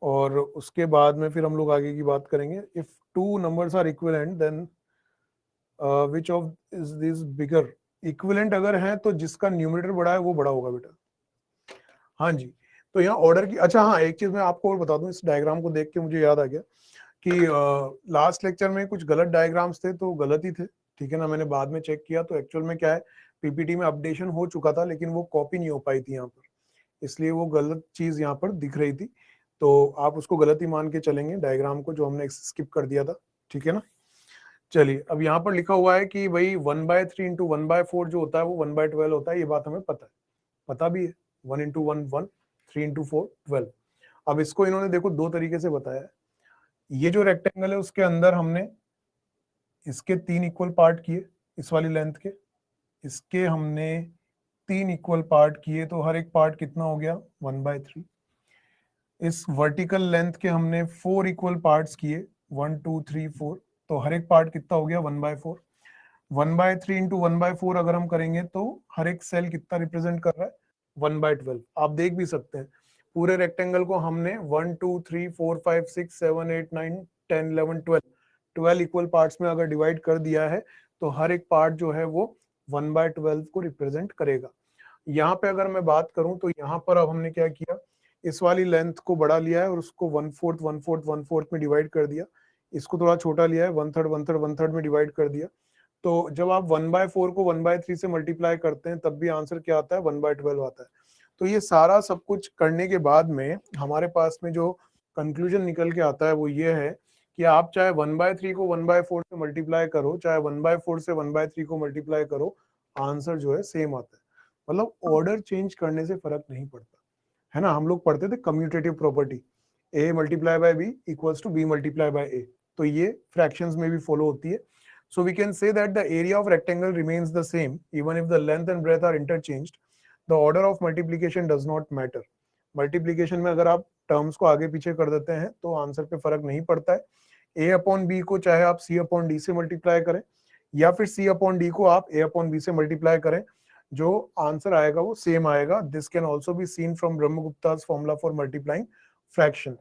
A: और उसके बाद में फिर हम लोग आगे की बात करेंगे। If two numbers are equivalent then which of is this bigger. Equivalent अगर है तो जिसका न्यूमरेटर बड़ा है वो बड़ा होगा बेटा। हाँ जी, तो यहाँ ऑर्डर की, अच्छा हाँ एक चीज मैं आपको और बता दूं, इस डायग्राम को देख के मुझे याद आ गया कि लास्ट लेक्चर में कुछ गलत डायग्राम्स थे, तो गलत ही थे, ठीक है ना। मैंने बाद में चेक किया तो एक्चुअल में क्या है, पीपीटी में अपडेशन हो चुका था लेकिन वो कॉपी नहीं हो पाई थी यहाँ पर, इसलिए वो गलत चीज यहाँ पर दिख रही थी। तो आप उसको गलत ही मान के चलेंगे डायग्राम को, जो हमने स्किप कर दिया था, ठीक है ना। चलिए, अब यहाँ पर लिखा हुआ है कि भाई 1/3 इंटू 1/4 जो होता है वो 1/12 होता है, ये बात हमें पता भी है। 1 इंटू 1 1, 3 इंटू 4 12। अब इसको इन्होंने देखो दो तरीके से बताया है। ये जो रेक्टेंगल है उसके अंदर हमने इसके 3 इक्वल पार्ट किए, इस वाली लेंथ के, इसके हमने 3 इक्वल पार्ट किए, तो हर एक पार्ट कितना हो गया 1/3। इस वर्टिकल लेंथ के हमने 4 इक्वल पार्ट्स किए, 1 2 3 4, तो हर एक पार्ट कितना हो गया 1/4। 1/3 इंटू 1/4 अगर हम करेंगे तो हर एक सेल कितना रिप्रेजेंट कर रहा है 1/12। आप देख भी सकते हैं पूरे रेक्टेंगल को हमने 1 2 3 4 5 6 7 8 9 10 11 12 इक्वल पार्ट्स में अगर डिवाइड कर दिया है तो हर एक पार्ट जो है वो 1/12 को रिप्रेजेंट करेगा। यहाँ पे अगर मैं बात करूं तो यहाँ पर अब हमने क्या किया, इस वाली लेंथ को बढ़ा लिया है और उसको 1/4 1/4 1/4 में डिवाइड कर दिया। इसको थोड़ा छोटा लिया है, 1/3 1/3 1/3 में डिवाइड कर दिया। तो जब आप 1/4 को 1/3 से मल्टीप्लाई करते हैं तब भी आंसर क्या आता है 1/12 आता है। तो ये सारा सब कुछ करने के बाद में हमारे पास में जो कंक्लूजन निकल के आता है वो ये है कि आप चाहे 1/3 को 1/4 से मल्टीप्लाई करो, चाहे 1/4 से 1/3 को मल्टीप्लाई करो, आंसर जो है सेम आता है। मतलब ऑर्डर चेंज करने से फर्क नहीं पड़ता है ना। हम लोग पढ़ते थे commutative property, a multiply by b equals to b multiply by a, तो ये फ्रैक्शंस में भी फॉलो होती है। So we can say that the area of rectangle remains the same even if the length and breadth are interchanged. The order of multiplication does not matter. Multiplication में अगर आप terms को आगे पीछे कर देते हैं तो आंसर पे फर्क नहीं पड़ता है। a अपॉन b को चाहे आप c अपॉन d से मल्टीप्लाई करें या फिर c अपॉन d को आप a अपॉन b से मल्टीप्लाई करें, जो आंसर आएगा वो सेम आएगा। This can also be seen from Brahmagupta's formula for multiplying fraction.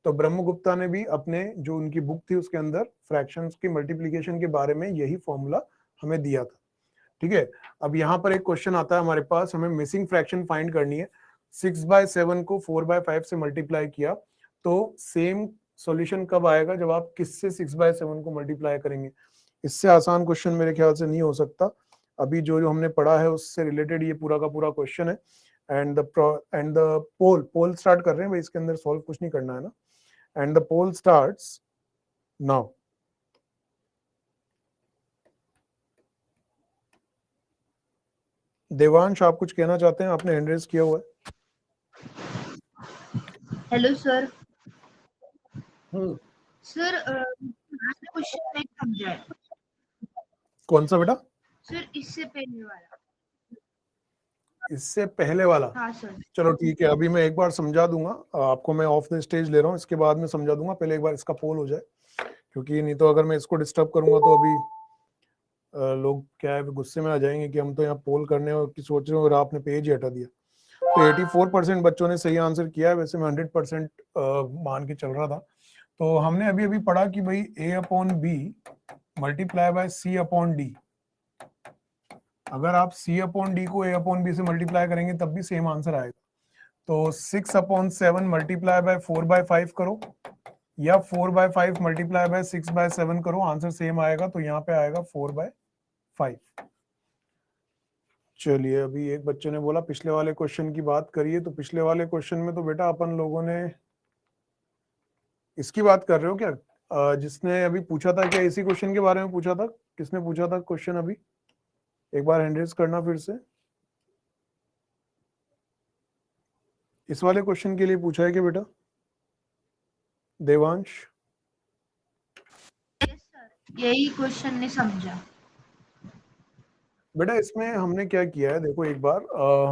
A: तो ब्रह्मगुप्ता ने भी अपने जो उनकी बुक थी उसके अंदर फ्रैक्शंस की मल्टीप्लिकेशन के बारे में यही फॉर्मूला हमें दिया था, ठीक है। अब यहाँ पर एक क्वेश्चन आता है हमारे पास, हमें मिसिंग फ्रैक्शन फाइंड करनी है। 6/7 को 4/5 से मल्टीप्लाई किया तो सेम सॉल्यूशन कब आएगा, जब आप किससे 6/7 को मल्टीप्लाई करेंगे। इससे आसान क्वेश्चन मेरे ख्याल से नहीं हो सकता। अभी जो हमने पढ़ा है उससे रिलेटेड ये पूरा का पूरा क्वेश्चन है। एंड द पोल स्टार्ट कर रहे हैं भाई, इसके अंदर सॉल्व कुछ नहीं करना है ना। And the poll starts now. Devansh, आप कुछ कहना चाहते हैं? आपने हैंड रेज किया हुआ है।
D: Hello sir. सर आपने क्वेश्चन नहीं समझा है।
A: कौन सा बेटा?
D: सर इससे पहले वाला।
A: इससे पहले वाला?
D: हाँ सर।
A: चलो ठीक है, अभी मैं एक बार समझा दूंगा आपको। मैं ऑफ द स्टेज ले रहा हूँ, इसके बाद में समझा दूंगा। पहले एक बार इसका पोल हो जाए, क्योंकि नहीं तो अगर मैं इसको डिस्टर्ब करूंगा तो अभी लोग क्या है गुस्से में आ जाएंगे कि हम तो यहाँ पोल करने की सोच रहे हो और आपने पेज ही हटा दिया। तो 84% बच्चों ने सही आंसर किया है। वैसे मैं 100% मान के चल रहा था। तो हमने अभी अभी पढ़ा कि भाई a upon B multiply by c upon D. अगर आप c अपॉन डी को a अपॉन बी से मल्टीप्लाई करेंगे तब भी सेम आंसर आएगा। तो 6/7 मल्टीप्लाई बाय 4/5 करो या 4/5 मल्टीप्लाई बाय 6/7 करो, आंसर सेम आएगा। तो यहाँ पे आएगा 4/5। चलिए, अभी एक बच्चे ने बोला पिछले वाले क्वेश्चन की बात करिए। तो पिछले वाले क्वेश्चन में तो बेटा अपन लोगों ने इसकी बात कर रहे हो क्या? जिसने अभी पूछा था, क्या इसी क्वेश्चन के बारे में पूछा था? किसने पूछा था क्वेश्चन अभी? एक बार हैंड रेज करना फिर से। इस वाले क्वेश्चन के लिए पूछा है कि बेटा देवांश?
H: यही क्वेश्चन नहीं समझा
A: बेटा इसमें हमने क्या किया है, देखो एक बार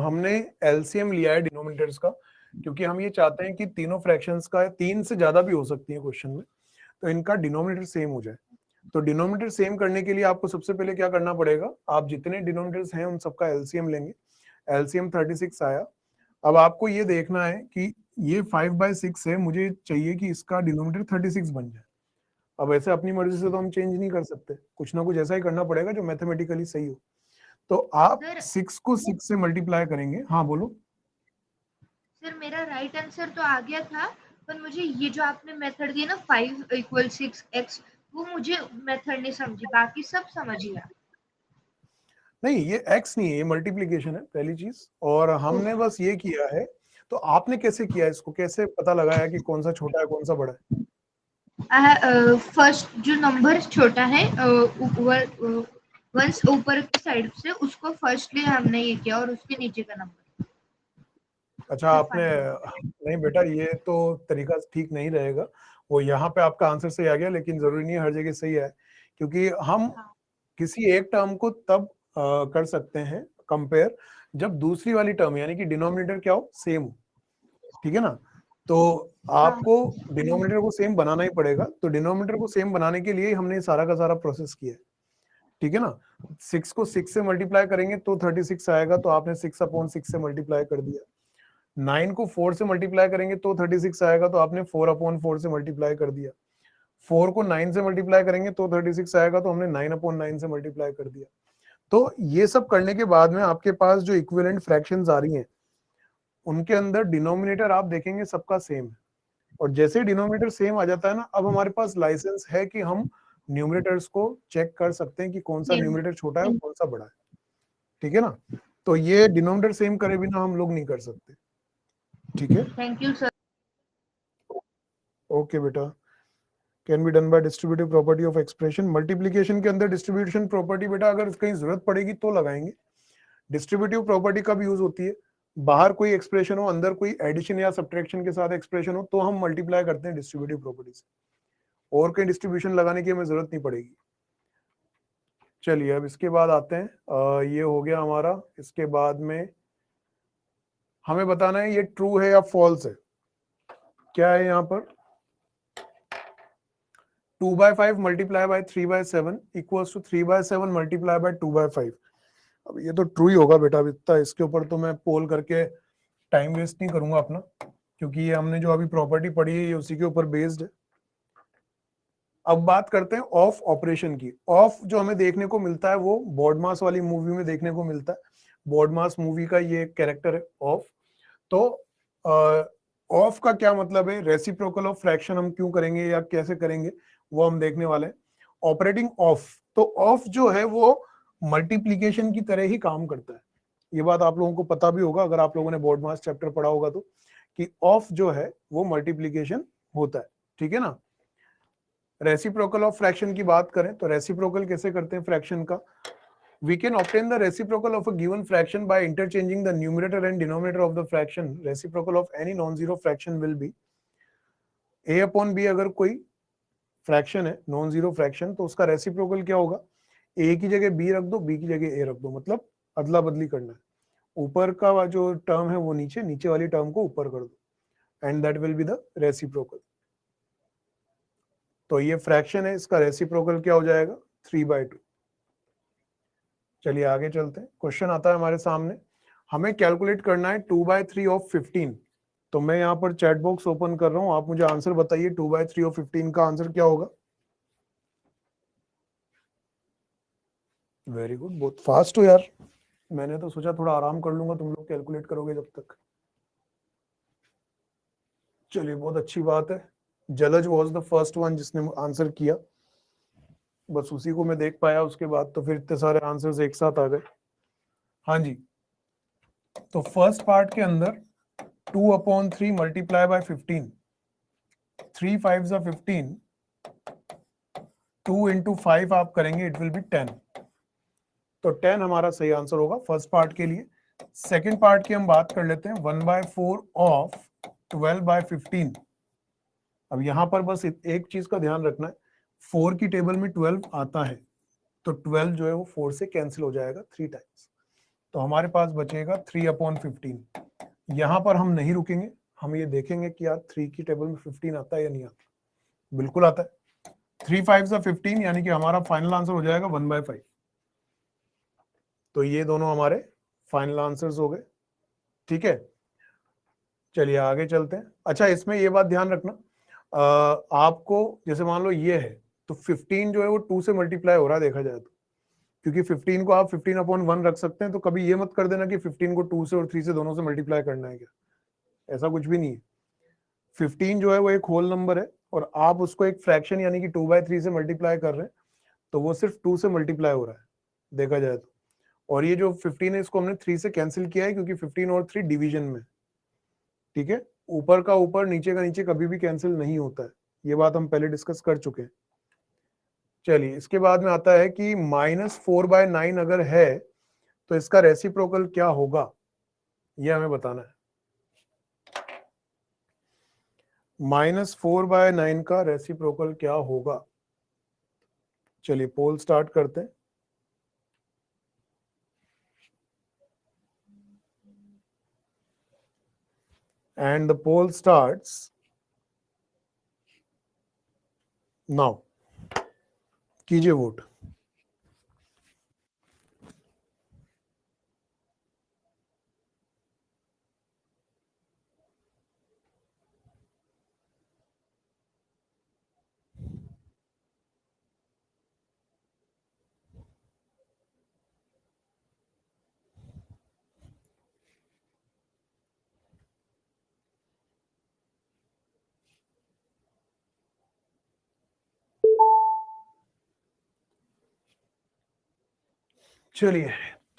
A: हमने एलसीएम लिया है डिनोमिनेटर्स का, क्योंकि हम ये चाहते हैं कि तीनों फ्रैक्शंस का 3 से ज्यादा भी हो सकती है क्वेश्चन में, तो इनका डिनोमिनेटर सेम हो जाए। तो डिनोमिनेटर सेम करने के लिए आपको सबसे पहले क्या करना पड़ेगा, आप जितने डिनोमिनेटर्स हैं उन सबका एलसीएम लेंगे। एलसीएम 36 आया। अब आपको ये देखना है कि ये 5/6 है, मुझे चाहिए कि इसका डिनोमिनेटर 36 बन जाए। अब ऐसे अपनी मर्जी से तो हम चेंज नहीं कर सकते, कुछ ना कुछ ऐसा ही करना पड़ेगा जो मैथमेटिकली सही हो। तो आप 6 को 6 से मल्टीप्लाई करेंगे। हाँ बोलो।
H: सर मेरा राइट आंसर तो आ गया था, पर मुझे ये जो आपने मेथड दिया ना 5 = 6x, वो मुझे मेथड नहीं समझी, बाकी सब समझ गया।
A: नहीं ये x नहीं है, ये मल्टीप्लीकेशन है पहली चीज, और हमने बस ये किया है। तो आपने कैसे किया, इसको कैसे पता लगाया कि कौन सा छोटा है कौन सा बड़ा है?
H: फर्स्ट जो नंबर छोटा है वंस ऊपर की साइड से, उसको फर्स्टली हमने ये किया और उसके नीचे का नंबर।
A: अच्छा आपने, नहीं बेटा ये तो तरीका ठीक नहीं रहेगा। वो यहाँ पे आपका आंसर सही आ गया, लेकिन जरूरी नहीं है हर जगह सही है, क्योंकि हम किसी एक टर्म को तब कर सकते हैं कंपेयर जब दूसरी वाली टर्म यानी कि डिनोमिनेटर क्या हो, सेम हो। ठीक है ना? तो आपको डिनोमिनेटर को सेम बनाना ही पड़ेगा। तो डिनोमिनेटर को सेम बनाने के लिए हमने सारा का सारा प्रोसेस किया है। ठीक है ना? 6 को 6 से मल्टीप्लाई करेंगे तो 36 आएगा, तो आपने 6/6 से मल्टीप्लाई कर दिया। 9 को 4 से मल्टीप्लाई करेंगे तो 36 आएगा, तो आपने 4/4 से मल्टीप्लाई कर दिया। 4 को 9 से मल्टीप्लाई करेंगे तो 36 आएगा, तो हमने 9/9 से मल्टीप्लाई कर दिया। तो ये सब करने के बाद में आपके पास जो इक्विवेलेंट फ्रैक्शंस आ रही हैं उनके अंदर डिनोमिनेटर आप देखेंगे सबका सेम है, और जैसे डिनोमिनेटर सेम आ जाता है ना, अब हमारे पास लाइसेंस है कि हम न्यूमरेटर्स को चेक कर सकते हैं कि कौन सा न्यूमरेटर छोटा है और कौन सा बड़ा है। ठीक है ना? तो ये डिनोमिनेटर सेम करे बिना हम लोग नहीं कर सकते। ठीक है,
H: थैंक यू सर।
A: ओके बेटा। Can be done by distributive property of expression. Multiplication के अंदर डिस्ट्रीब्यूशन प्रॉपर्टी बेटा अगर कहीं जरूरत पड़ेगी तो लगाएंगे। डिस्ट्रीब्यूटिव प्रॉपर्टी कब यूज होती है, बाहर कोई एक्सप्रेशन हो, अंदर कोई एडिशन या सब्ट्रैक्शन के साथ एक्सप्रेशन हो, तो हम मल्टीप्लाई करते हैं डिस्ट्रीब्यूटिव प्रॉपर्टी से, और कहीं डिस्ट्रीब्यूशन लगाने की हमें जरूरत नहीं पड़ेगी। चलिए अब इसके बाद आते हैं, ये हो गया हमारा। इसके बाद में हमें बताना है ये ट्रू है या फॉल्स है। क्या है यहाँ पर, 2/5 multiply by 3/7 equals to 3/7 multiply by 2/5। अब ये तो ट्रू ही होगा बेटा, अब इतना इसके ऊपर तो मैं पोल करके टाइम वेस्ट नहीं करूंगा अपना, क्योंकि ये हमने जो अभी प्रॉपर्टी पढ़ी है ये उसी के ऊपर बेस्ड है। अब बात करते हैं ऑफ ऑपरेशन की। ऑफ जो हमें देखने को मिलता है वो बॉडमास वाली मूवी में देखने को मिलता है। बॉडमास मूवी का ये कैरेक्टर है ऑफ। तो ऑफ का क्या मतलब है, रेसिप्रोकल ऑफ फ्रैक्शन हम क्यों करेंगे या कैसे करेंगे वो हम देखने वाले हैं। ऑपरेटिंग ऑफ, तो ऑफ जो है वो मल्टीप्लीकेशन की तरह ही काम करता है। ये बात आप लोगों को पता भी होगा अगर आप लोगों ने बॉडमास चैप्टर पढ़ा होगा तो, कि ऑफ जो है वो मल्टीप्लीकेशन होता है। ठीक है ना? रेसिप्रोकल ऑफ फ्रैक्शन की बात करें तो रेसिप्रोकल कैसे करते हैं फ्रैक्शन का, we can obtain the reciprocal of a given fraction by interchanging the numerator and denominator of the fraction. Reciprocal of any non-zero fraction will be a/b। अगर कोई फ्रैक्शन है नॉन जीरो फ्रैक्शन तो उसका reciprocal क्या होगा, a की जगह b रख दो, b की जगह a रख दो, मतलब अदला बदली करना है। ऊपर का जो टर्म है वो नीचे, नीचे वाली टर्म को ऊपर कर दो, and that will be the reciprocal. तो ये फ्रैक्शन है, इसका रेसिप्रोकल क्या हो जाएगा, 3/2। चलिए आगे चलते हैं। क्वेश्चन आता है हमारे सामने, हमें कैलकुलेट करना है 2/3 ऑफ 15। तो मैं यहाँ पर चैट बॉक्स ओपन कर रहा हूँ, आप मुझे आंसर बताइए 2/3 ऑफ 15 का आंसर क्या होगा। वेरी गुड, बहुत फास्ट हो यार। मैंने तो सोचा थोड़ा आराम कर लूंगा, तुम लोग कैलकुलेट करोगे जब तक। चलिए बहुत अच्छी बात है। जलज वॉज द फर्स्ट वन जिसने आंसर किया, बस उसी को मैं देख पाया, उसके बाद तो फिर इतने सारे आंसर्स एक साथ आ गए। हाँ जी, तो फर्स्ट पार्ट के अंदर 2/3 multiply by 15, 3 5s are 15, 2 into 5 आप करेंगे इट विल बी 10। तो 10 हमारा सही आंसर होगा फर्स्ट पार्ट के लिए। सेकेंड पार्ट की हम बात कर लेते हैं 1/4 ऑफ 12/15। अब यहां पर बस एक चीज का ध्यान रखना है, 4 की टेबल में 12 आता है तो 12 जो है वो 4 से कैंसिल हो जाएगा 3 टाइम्स, तो हमारे पास बचेगा 3/15। यहां पर हम नहीं रुकेंगे, हम ये देखेंगे कि यार 3 की टेबल में 15 आता है या नहीं आता। बिल्कुल आता है, 3 5 15, यानी कि हमारा फाइनल आंसर हो जाएगा 1/5। तो ये दोनों हमारे फाइनल आंसर्स हो गए। ठीक है, चलिए आगे चलते हैं। अच्छा, इसमें ये बात ध्यान रखना, आपको जैसे मान लो ये है तो 15 जो है वो 2 से मल्टीप्लाई हो रहा है देखा जाए तो, क्योंकि 15 को आप 15/1 रख सकते हैं, तो कभी ये मत कर देना कि 15 को 2 से और 3 से दोनों से मल्टीप्लाई करना है, क्या ऐसा कुछ भी नहीं है। 15 जो है वो एक होल नंबर है और आप उसको एक फ्रैक्शन यानी कि 2/3 से मल्टीप्लाई कर रहे हैं, तो वो सिर्फ 2 से मल्टीप्लाई हो रहा है देखा जाए तो। और ये जो 15 है इसको हमने 3 से कैंसिल किया है क्योंकि 15 और 3 डिवीजन में। ठीक है, ऊपर का ऊपर नीचे का नीचे कभी भी कैंसिल नहीं होता है, ये बात हम पहले डिस्कस कर चुके हैं। चलिए, इसके बाद में आता है कि -4/9 अगर है तो इसका रेसिप्रोकल क्या होगा, ये हमें बताना है। -4/9 का रेसिप्रोकल क्या होगा। चलिए पोल स्टार्ट करते हैं। And the poll starts now. कीजिए वोट। चलिए,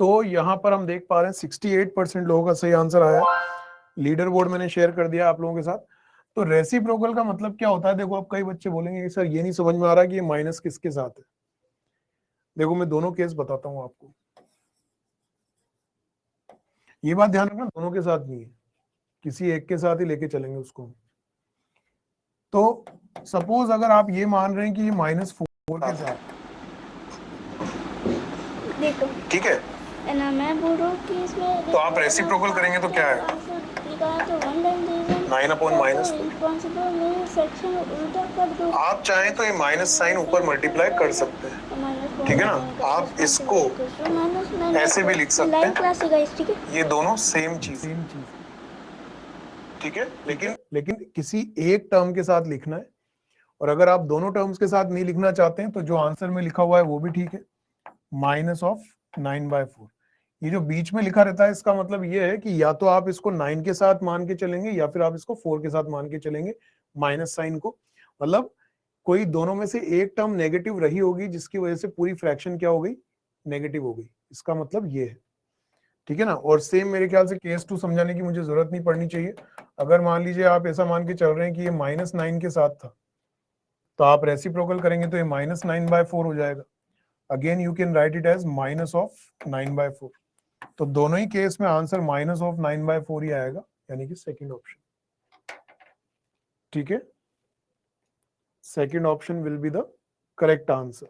A: तो यहां पर हम देख पा रहे हैं 68% लोगों का सही आंसर आया। लीडर बोर्ड मैंने शेयर कर दिया आप लोगों के साथ। तो रेसिप्रोकल का मतलब क्या होता है, देखो अब कई बच्चे बोलेंगे कि सर ये नहीं समझ में आ रहा कि ये माइनस किसके साथ है। देखो मैं दोनों केस बताता हूं आपको, ये बात ध्यान रखना दोनों के साथ नहीं है, किसी एक के साथ ही लेके चलेंगे उसको। तो सपोज अगर आप ये मान रहे हैं कि ये -4 के साथ,
B: देखो
A: ठीक है,
B: ना मैं बोल रहा हूँ कि इसमें
A: तो आप रेसिप्रोकल करेंगे तो क्या है,
B: लिखा है तो 1 टाइम डिवीजन
A: 9/-,
B: रिस्पांसिबल में सेक्शन उल्टा कर दो।
A: आप चाहें तो ये माइनस साइन ऊपर मल्टीप्लाई कर सकते हैं, ठीक है ना। आप इसको ऐसे भी लिख सकते हैं,
B: क्लास है गाइस, ठीक है,
A: ये दोनों सेम चीज, ठीक है। लेकिन किसी एक टर्म के साथ लिखना है, और अगर आप दोनों टर्म्स के साथ नहीं लिखना चाहते हैं तो जो आंसर में लिखा हुआ है वो भी ठीक है, -9/4। ये जो बीच में लिखा रहता है इसका मतलब ये है कि या तो आप इसको 9 के साथ मान के चलेंगे या फिर आप इसको 4 के साथ मान के चलेंगे माइनस साइन को। मतलब कोई दोनों में से एक टर्म नेगेटिव रही होगी जिसकी वजह से पूरी फ्रैक्शन क्या हो गई, नेगेटिव हो गई, इसका मतलब ये है, ठीक है ना। और सेम मेरे ख्याल से केस 2 समझाने की मुझे जरूरत नहीं पड़नी चाहिए। अगर मान लीजिए आप ऐसा मान के चल रहे हैं कि ये -9 के साथ था, तो आप रेसिप्रोकल करेंगे तो ये -9/4 हो जाएगा। Again you can write it as -9/4। तो दोनों ही केस में आंसर -9/4 ही आएगा, यानी कि सेकंड ऑप्शन, ठीक है। Second option will be the correct answer.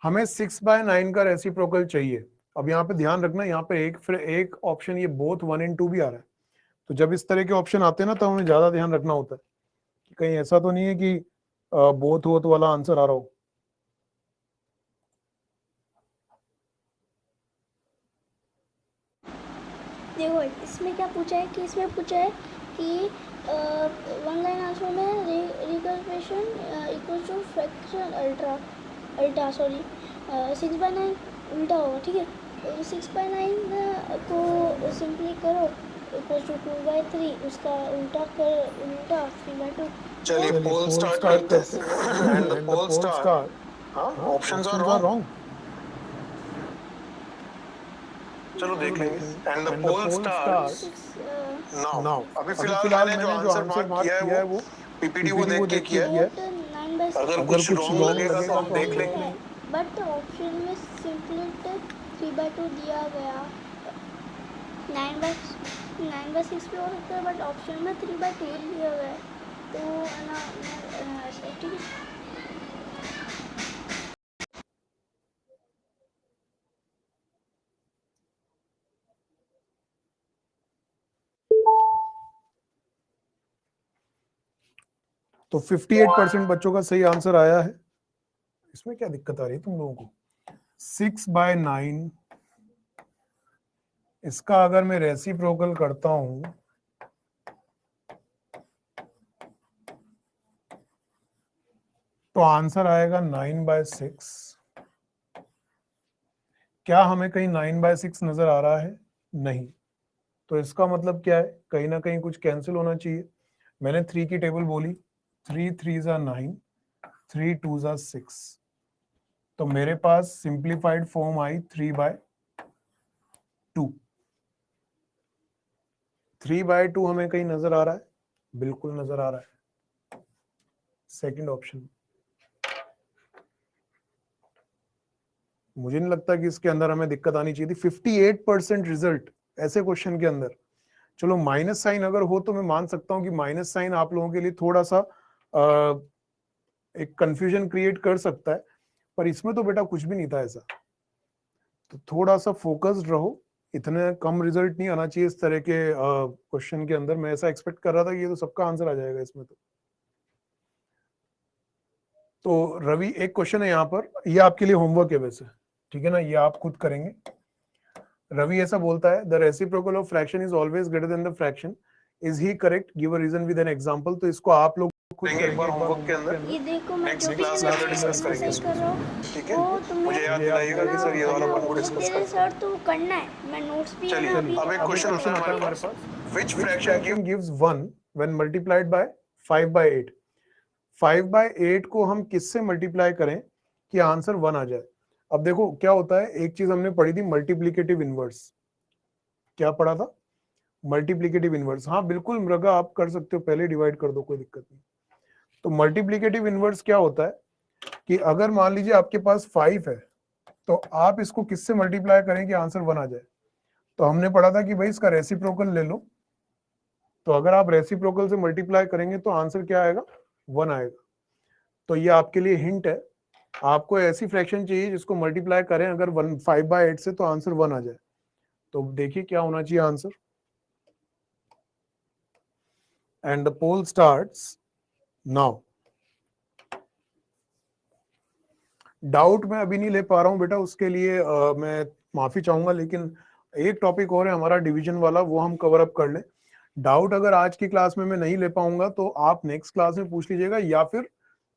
A: हमें 6/9 का रेसिप्रोकल चाहिए। अब यहाँ पे ध्यान रखना, यहाँ पे एक ऑप्शन ये बोथ 1 and 2 भी आ रहा है। तो जब इस तरह के ऑप्शन आते हैं ना, तो हमें ज्यादा ध्यान रखना होता है कि कहीं ऐसा तो नहीं है कि बोथ हो तो वाला आंसर आ रहा हो।
B: देखो इसमें क्या पूछा है कि इसमें पूछा है कि वन लाइन आंसर में रिकल्पेशन इक्वल टू फ्रैक्शन अल्टा सॉरी 6/9 उल्टा होगा, ठीक है। 6/9 को सिंपली करो इक्वल टू 2/3, उसका उल्टा 3/2।
A: चलिए पोल स्टार्ट करते हैं। एंड द पोल स्टार्ट, हां ऑप्शंस आर रॉन्ग, चलो देख लेंगे। And the poll starts now. अभी फिलहाल मैंने जो आंसर मार्क किया है वो पीपीटी वो देख के किया है,
B: 9/6
A: अगर कुछ रॉन्ग लगेगा तो हम देख लेंगे।
B: बट ऑप्शन में सिंपलेट 3/2 दिया गया। 9/6 भी हो सकता है, बट ऑप्शन में 3/2 दिया गया है, तो है ना ऐसा ठीक है। तो 58% बच्चों का सही आंसर आया है। इसमें क्या दिक्कत आ रही है तुम लोगों को? 6/9, इसका अगर मैं रेसिप्रोकल करता हूं तो आंसर आएगा 9/6। क्या हमें कहीं 9/6 नजर आ रहा है? नहीं। तो इसका मतलब क्या है? कहीं ना कहीं कुछ कैंसिल होना चाहिए। मैंने 3 की टेबल बोली, 3 3 9, 3 2 6, तो मेरे पास सिंप्लीफाइड फॉर्म आई 3/2। 3/2 हमें कहीं नजर आ रहा है? बिल्कुल नजर आ रहा है, सेकंड ऑप्शन। मुझे नहीं लगता कि इसके अंदर हमें दिक्कत आनी चाहिए थी। 58% रिजल्ट ऐसे क्वेश्चन के अंदर। चलो माइनस साइन अगर हो तो मैं मान सकता हूं कि माइनस साइन आप लोगों के लिए थोड़ा सा एक कंफ्यूजन क्रिएट कर सकता है, पर इसमें तो बेटा कुछ भी नहीं था ऐसा। तो थोड़ा सा फोकस्ड रहो, इतने कम रिजल्ट नहीं आना चाहिए इस तरह के क्वेश्चन के अंदर। मैं ऐसा एक्सपेक्ट कर रहा था कि ये तो सबका आंसर आ जाएगा इसमें। तो रवि एक क्वेश्चन है यहाँ पर, ये आपके लिए होमवर्क है वैसे, ठीक है ना, ये आप खुद करेंगे। रवि ऐसा बोलता है, the reciprocal of fraction is always greater than the fraction, is he correct? Give a reason with an example. तो इसको आप लोग खुद करेंगे एक बार होमवर्क के अंदर। ये देखो मैं
A: नेक्स्ट
B: जो
A: क्लास में डिस्कस करेंगे इसको, ठीक है? मुझे याद दिलाइएगा कि सर ये वाला अपन को डिस्कस करना है।
B: सर तो करना है, मैं नोट्स भी है ना अभी।
A: अब एक क्वेश्चन आता है हमारे पास, which fraction gives 1 when multiplied by 5/8? 5/8 को हम किससे मल्टीप्लाई करें कि आंसर 1 आ जाए? अब देखो क्या होता है, एक चीज हमने पढ़ी थी मल्टीप्लिकेटिव इनवर्स। क्या पढ़ा था? Multiplicative inverse. हाँ बिल्कुल मृगा, आप कर सकते हो, पहले डिवाइड कर दो, कोई दिक्कत नहीं। तो मल्टीप्लिकेटिव इनवर्स क्या होता है कि अगर मान लीजिए आपके पास 5 है, तो आप इसको किससे मल्टीप्लाई करें कि आंसर 1 आ जाए? तो हमने पढ़ा था कि भाई इसका रेसिप्रोकल ले लो। तो अगर आप रेसिप्रोकल से मल्टीप्लाई करेंगे तो आंसर क्या आएगा? 1 आएगा। तो ये आपके लिए हिंट है, आपको ऐसी फ्रैक्शन चाहिए जिसको मल्टीप्लाई करें अगर 5/8 से तो आंसर 1 आ जाए। तो देखिए क्या होना चाहिए answer, and the poll starts now. Doubt मैं अभी नहीं ले पा रहा हूं बेटा, उसके लिए मैं माफी चाहूंगा, लेकिन एक टॉपिक और है हमारा डिवीजन वाला, वो हम कवर अप कर लें। डाउट अगर आज की क्लास में मैं नहीं ले पाऊंगा तो आप नेक्स्ट क्लास में पूछ लीजिएगा, या फिर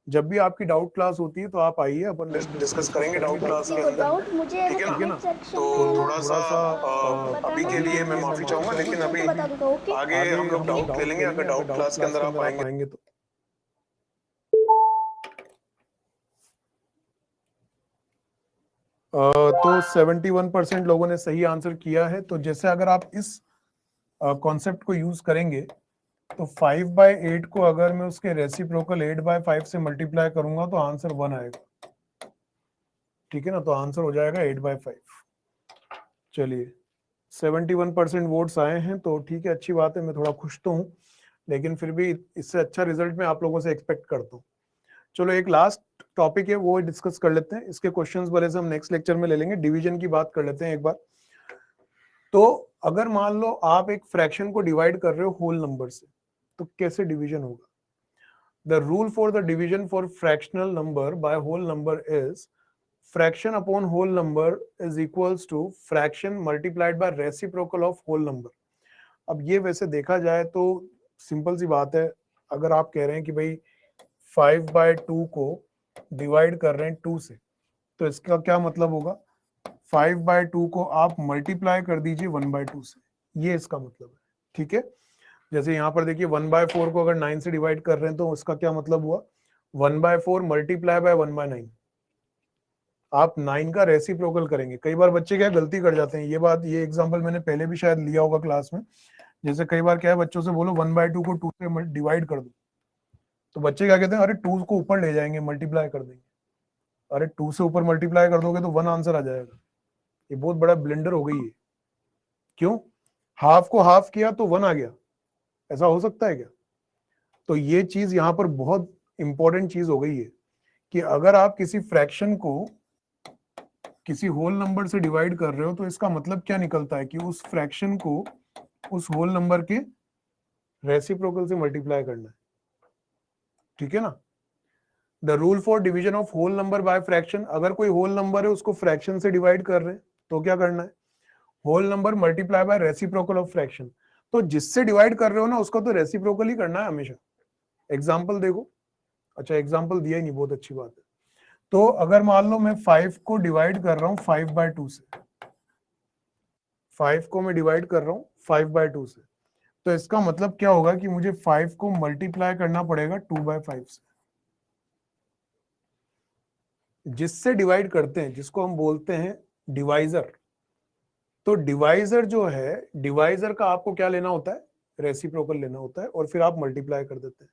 A: जब भी आपकी डाउट क्लास होती है तो आप आइए, अपन डिस्कस करेंगे डाउट क्लास के अंदर,
B: डाउट मुझे
A: ठीक है ना? तो थोड़ा सा अभी के लिए मैं माफी चाहूंगा, लेकिन अभी आगे हम लोग डाउट ले लेंगे अगर डाउट क्लास के अंदर आप आएंगे तो। तो 71% लोगों ने सही आंसर किया है। तो जैसे अगर आप इस कॉन्सेप्ट को यूज करेंगे तो 5/8 को अगर मैं उसके रेसिप्रोकल 8/5 से मल्टीप्लाई करूंगा तो आंसर 1 आएगा, ठीक है ना? तो आंसर हो जाएगा 8/5। चलिए 71% वोट्स आए हैं, तो ठीक है, अच्छी बात है। मैं थोड़ा खुश तो हूँ, लेकिन फिर भी इससे अच्छा रिजल्ट मैं आप लोगों से एक्सपेक्ट करता हूँ। चलो एक लास्ट टॉपिक है वो डिस्कस कर लेते हैं, इसके क्वेश्चंस भले से हम नेक्स्ट लेक्चर में ले लेंगे। डिवीजन की बात कर लेते हैं एक बार। तो अगर मान लो आप एक फ्रैक्शन को डिवाइड कर रहे हो होल नंबर से, तो कैसे डिवीजन होगा? The rule for the division for fractional number by whole number is fraction upon whole number is equals to fraction multiplied by reciprocal of whole number. अब ये वैसे देखा जाए तो सिंपल सी बात है, अगर आप कह रहे हैं कि भाई 5/2 को डिवाइड कर रहे हैं 2 से, तो इसका क्या मतलब होगा? 5/2 को आप मल्टीप्लाई कर दीजिए 1/2 से, ये इसका मतलब है, ठीक है? जैसे यहाँ पर देखिए 1/4 को अगर 9 से डिवाइड कर रहे हैं तो उसका क्या मतलब हुआ? 1/4 मल्टीप्लाई बाय 1/9। आप 9 का रेसिप्रोकल करेंगे। कई बार बच्चे क्या गलती कर जाते हैं, ये एग्जांपल मैंने पहले भी शायद लिया होगा क्लास में। जैसे कई बार क्या है, बच्चों से बोलो 1/2 को 2 से डिवाइड कर दो, तो बच्चे क्या कहते हैं, अरे 2 को ऊपर ले जाएंगे, मल्टीप्लाई कर देंगे। अरे 2 से ऊपर मल्टीप्लाई कर दोगे तो 1 आंसर आ जाएगा। ये बहुत बड़ा ब्लेंडर हो गई है। क्यों? हाफ को हाफ किया तो 1 आ गया, ऐसा हो सकता है क्या? तो ये चीज यहाँ पर बहुत इंपॉर्टेंट चीज हो गई है कि अगर आप किसी फ्रैक्शन को किसी होल नंबर से डिवाइड कर रहे हो तो इसका मतलब क्या निकलता है कि उस फ्रैक्शन को उस होल नंबर के रेसिप्रोकल से मल्टीप्लाई करना है। ठीक है ना? The rule for division of whole number by fraction, अगर कोई होल नंबर है उसको फ्रैक्शन से डिवाइड कर रहे हैं तो क्या करना है, whole number multiply by reciprocal of fraction. तो जिससे डिवाइड कर रहे हो ना उसका तो रेसिप्रोकल ही करना है हमेशा। एग्जाम्पल देखो, अच्छा एग्जाम्पल दिया ही नहीं, बहुत अच्छी बात है। तो अगर मान लो मैं 5 को डिवाइड कर रहा हूं 5/2 से, 5 को मैं डिवाइड कर रहा हूं 5/2 से, तो इसका मतलब क्या होगा कि मुझे 5 को मल्टीप्लाई करना पड़ेगा 2/5 से। जिससे डिवाइड करते हैं जिसको हम बोलते हैं डिवाइजर। तो डिवाइजर जो है, डिवाइजर का आपको क्या लेना होता है, रेसिप्रोकल लेना होता है और फिर आप मल्टीप्लाई कर देते हैं।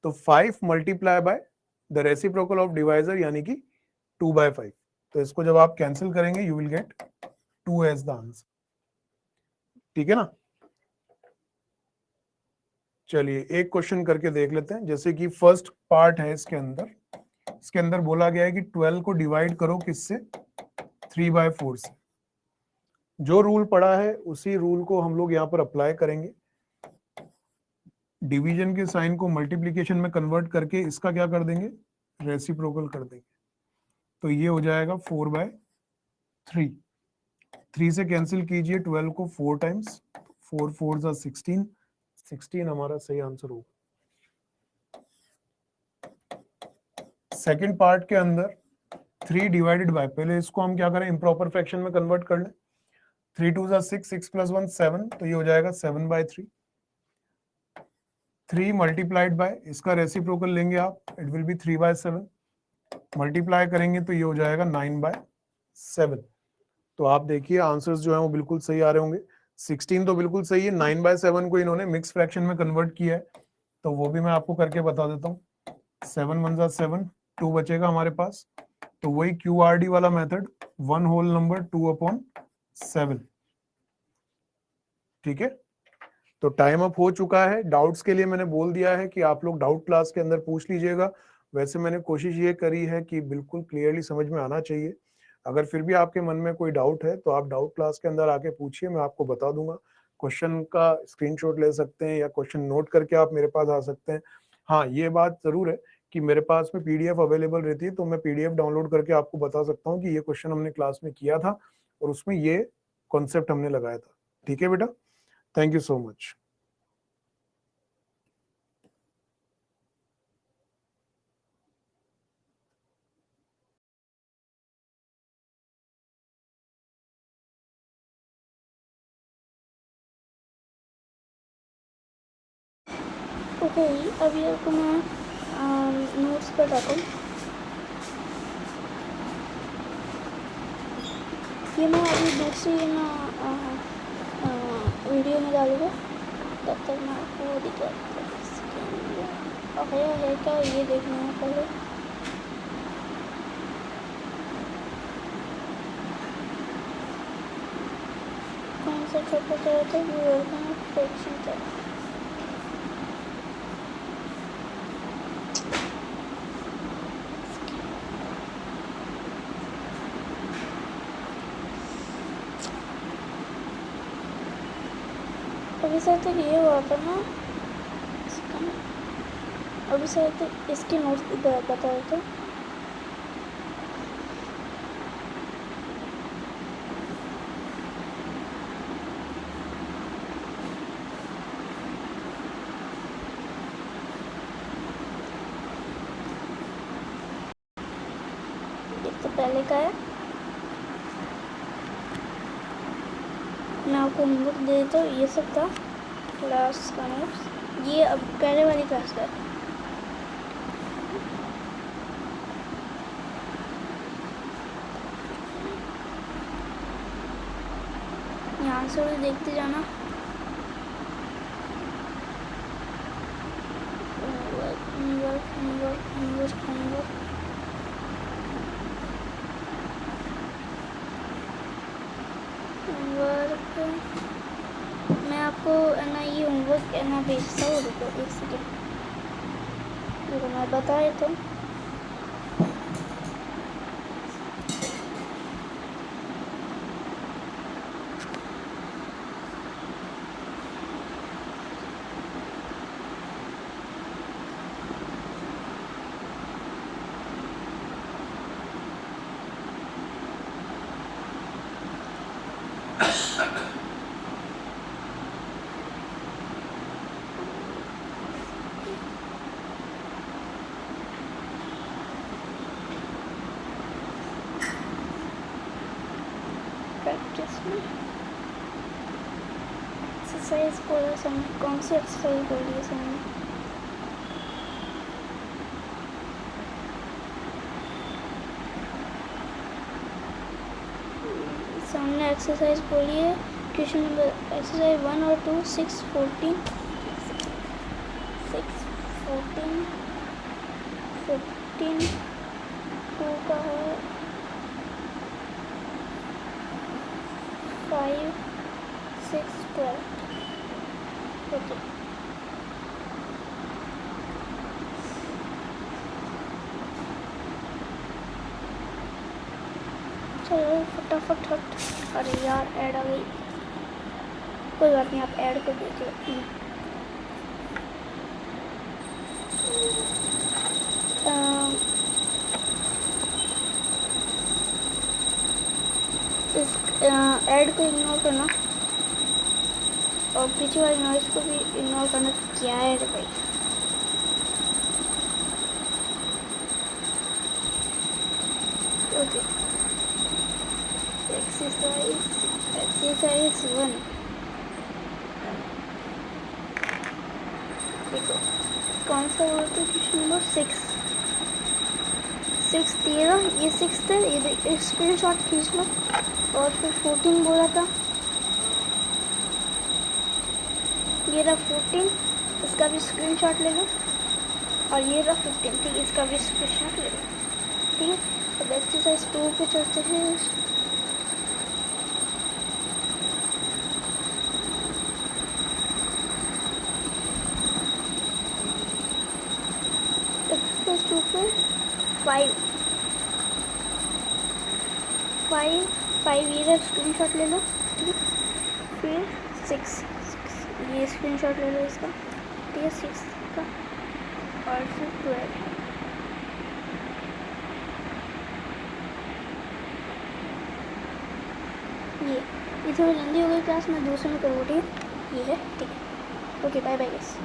A: तो 5 multiply by the reciprocal of divisor यानी कि 2/5। तो इसको जब आप कैंसिल करेंगे you will get 2 as the answer. ठीक है ना? चलिए एक क्वेश्चन करके देख लेते हैं। जैसे कि फर्स्ट पार्ट है इसके अंदर बोला गया है कि 12 को डिवाइड करो किससे, 3/4 से। जो रूल पढ़ा है उसी रूल को हम लोग यहाँ पर अप्लाई करेंगे। डिवीजन के साइन को मल्टीप्लिकेशन में कन्वर्ट करके इसका क्या कर देंगे, रेसिप्रोकल कर देंगे। तो ये हो जाएगा 4/3। 3 से कैंसिल कीजिए 12 को 4 टाइम्स, 4 4 जा 16, 16 हमारा सही आंसर होगा। सेकंड पार्ट के अंदर 3 डिवाइडेड बाय, पहले इसको हम क्या करें, इम्प्रॉपर फ्रैक्शन में कन्वर्ट कर लें। 3 2 जा 6, 6 + 1 7, तो ये हो जाएगा 7/3। 3 मल्टीप्लाइड बाय, इसका रेसिप्रोकल लेंगे आप, इट विल बी 3/7। मल्टीप्लाई करेंगे तो ये हो जाएगा 9/7। तो आप देखिए आंसर्स जो है वो बिल्कुल सही आ रहे होंगे। 16 तो बिल्कुल सही है, 9/7 को इन्होंने मिक्स फ्रैक्शन में कन्वर्ट किया है, तो वो भी मैं आपको करके बता देता हूँ। 7 1 जा 7, 2 बचेगा हमारे पास, तो वही QRD वाला मेथड, 1 होल नंबर 2/7। ठीक है? तो टाइम अप हो चुका है। डाउट्स के लिए मैंने बोल दिया है कि आप लोग डाउट क्लास के अंदर पूछ लीजिएगा। वैसे मैंने कोशिश ये करी है कि बिल्कुल क्लियरली समझ में आना चाहिए। अगर फिर भी आपके मन में कोई डाउट है तो आप डाउट क्लास के अंदर आके पूछिए, मैं आपको बता दूंगा। क्वेश्चन का स्क्रीनशॉट ले सकते हैं या क्वेश्चन नोट करके आप मेरे पास आ सकते हैं। हाँ, ये बात जरूर है कि मेरे पास में PDF अवेलेबल रहती है, तो मैं PDF डाउनलोड करके आपको बता सकता हूँ कि ये क्वेश्चन हमने क्लास में किया था और उसमें ये कॉन्सेप्ट हमने लगाया था। ठीक है बेटा, thank you so much.
B: Okay, अभी आपको मैं नोट्स बताता हूँ। ये मैं अभी दूसरी वीडियो में डालूँगा, तब तक मैं आपको वो दिखाता हूँ। है क्या, ये देखना है पहले। कौन सा चैप्टर क्या होता है, फ्रैक्शन का। अभी शायद तक ये हुआ था ना, अभी शायद तक इसके नोट्स बता रहे थे। तो पहले का है, मैं आपको होमवर्क दे देता हूँ। ये सब था क्लास का नोट्स, ये अब पहले वाली क्लास का है। यहाँ से भी देखते जाना। मैं आपको है ना ये होमवर्क है ना भेजता हूँ, रुको एक सेकेंड, रुको मैं बता देता हूँ। प्रैक्टिस में एक्सरसाइज बोला समझ, कौन सी एक्सरसाइज बोली है समझ? सामने एक्सरसाइज बोली है, क्वेश्चन नंबर एक्सरसाइज 1 और 2, 6, 14, 15, 2 का है 5, 6, 12, ओके। चलो फटाफट हट, अरे यार ऐड आ गई, कोई बात नहीं, आप ऐड कर दीजिए। इस ऐड को इग्नोर करना और पीछे वाले नॉइस को भी इग्नोर करना। क्या है रे भाई, ओके। एक्सरसाइज 1 देखो कौन सा बोलते हैं, क्वेश्चन नंबर 6 दिए ना, ये 6 है, ये स्क्रीन शॉट खींच लो। और फिर 14 बोला था, ये रहा 14, इसका भी स्क्रीन शॉट ले लो। और ये रहा 15, ठीक है, इसका भी स्क्रीन शॉट ले लो, ठीक है। अब एक्सरसाइज 2 पे चलते हैं। एक्सरसाइज 2 पे 5 ये स्क्रीन शॉट ले लो, ठीक है। फिर 6 ये स्क्रीन शॉट ले लो इसका, ठीक है, 6 का। और फिर 12, ये थोड़ी लंबी हो गई क्लास, मैं दूसरे में करूँगी, ठीक है, ये है, ठीक है, ओके, बाय बाय गाइस।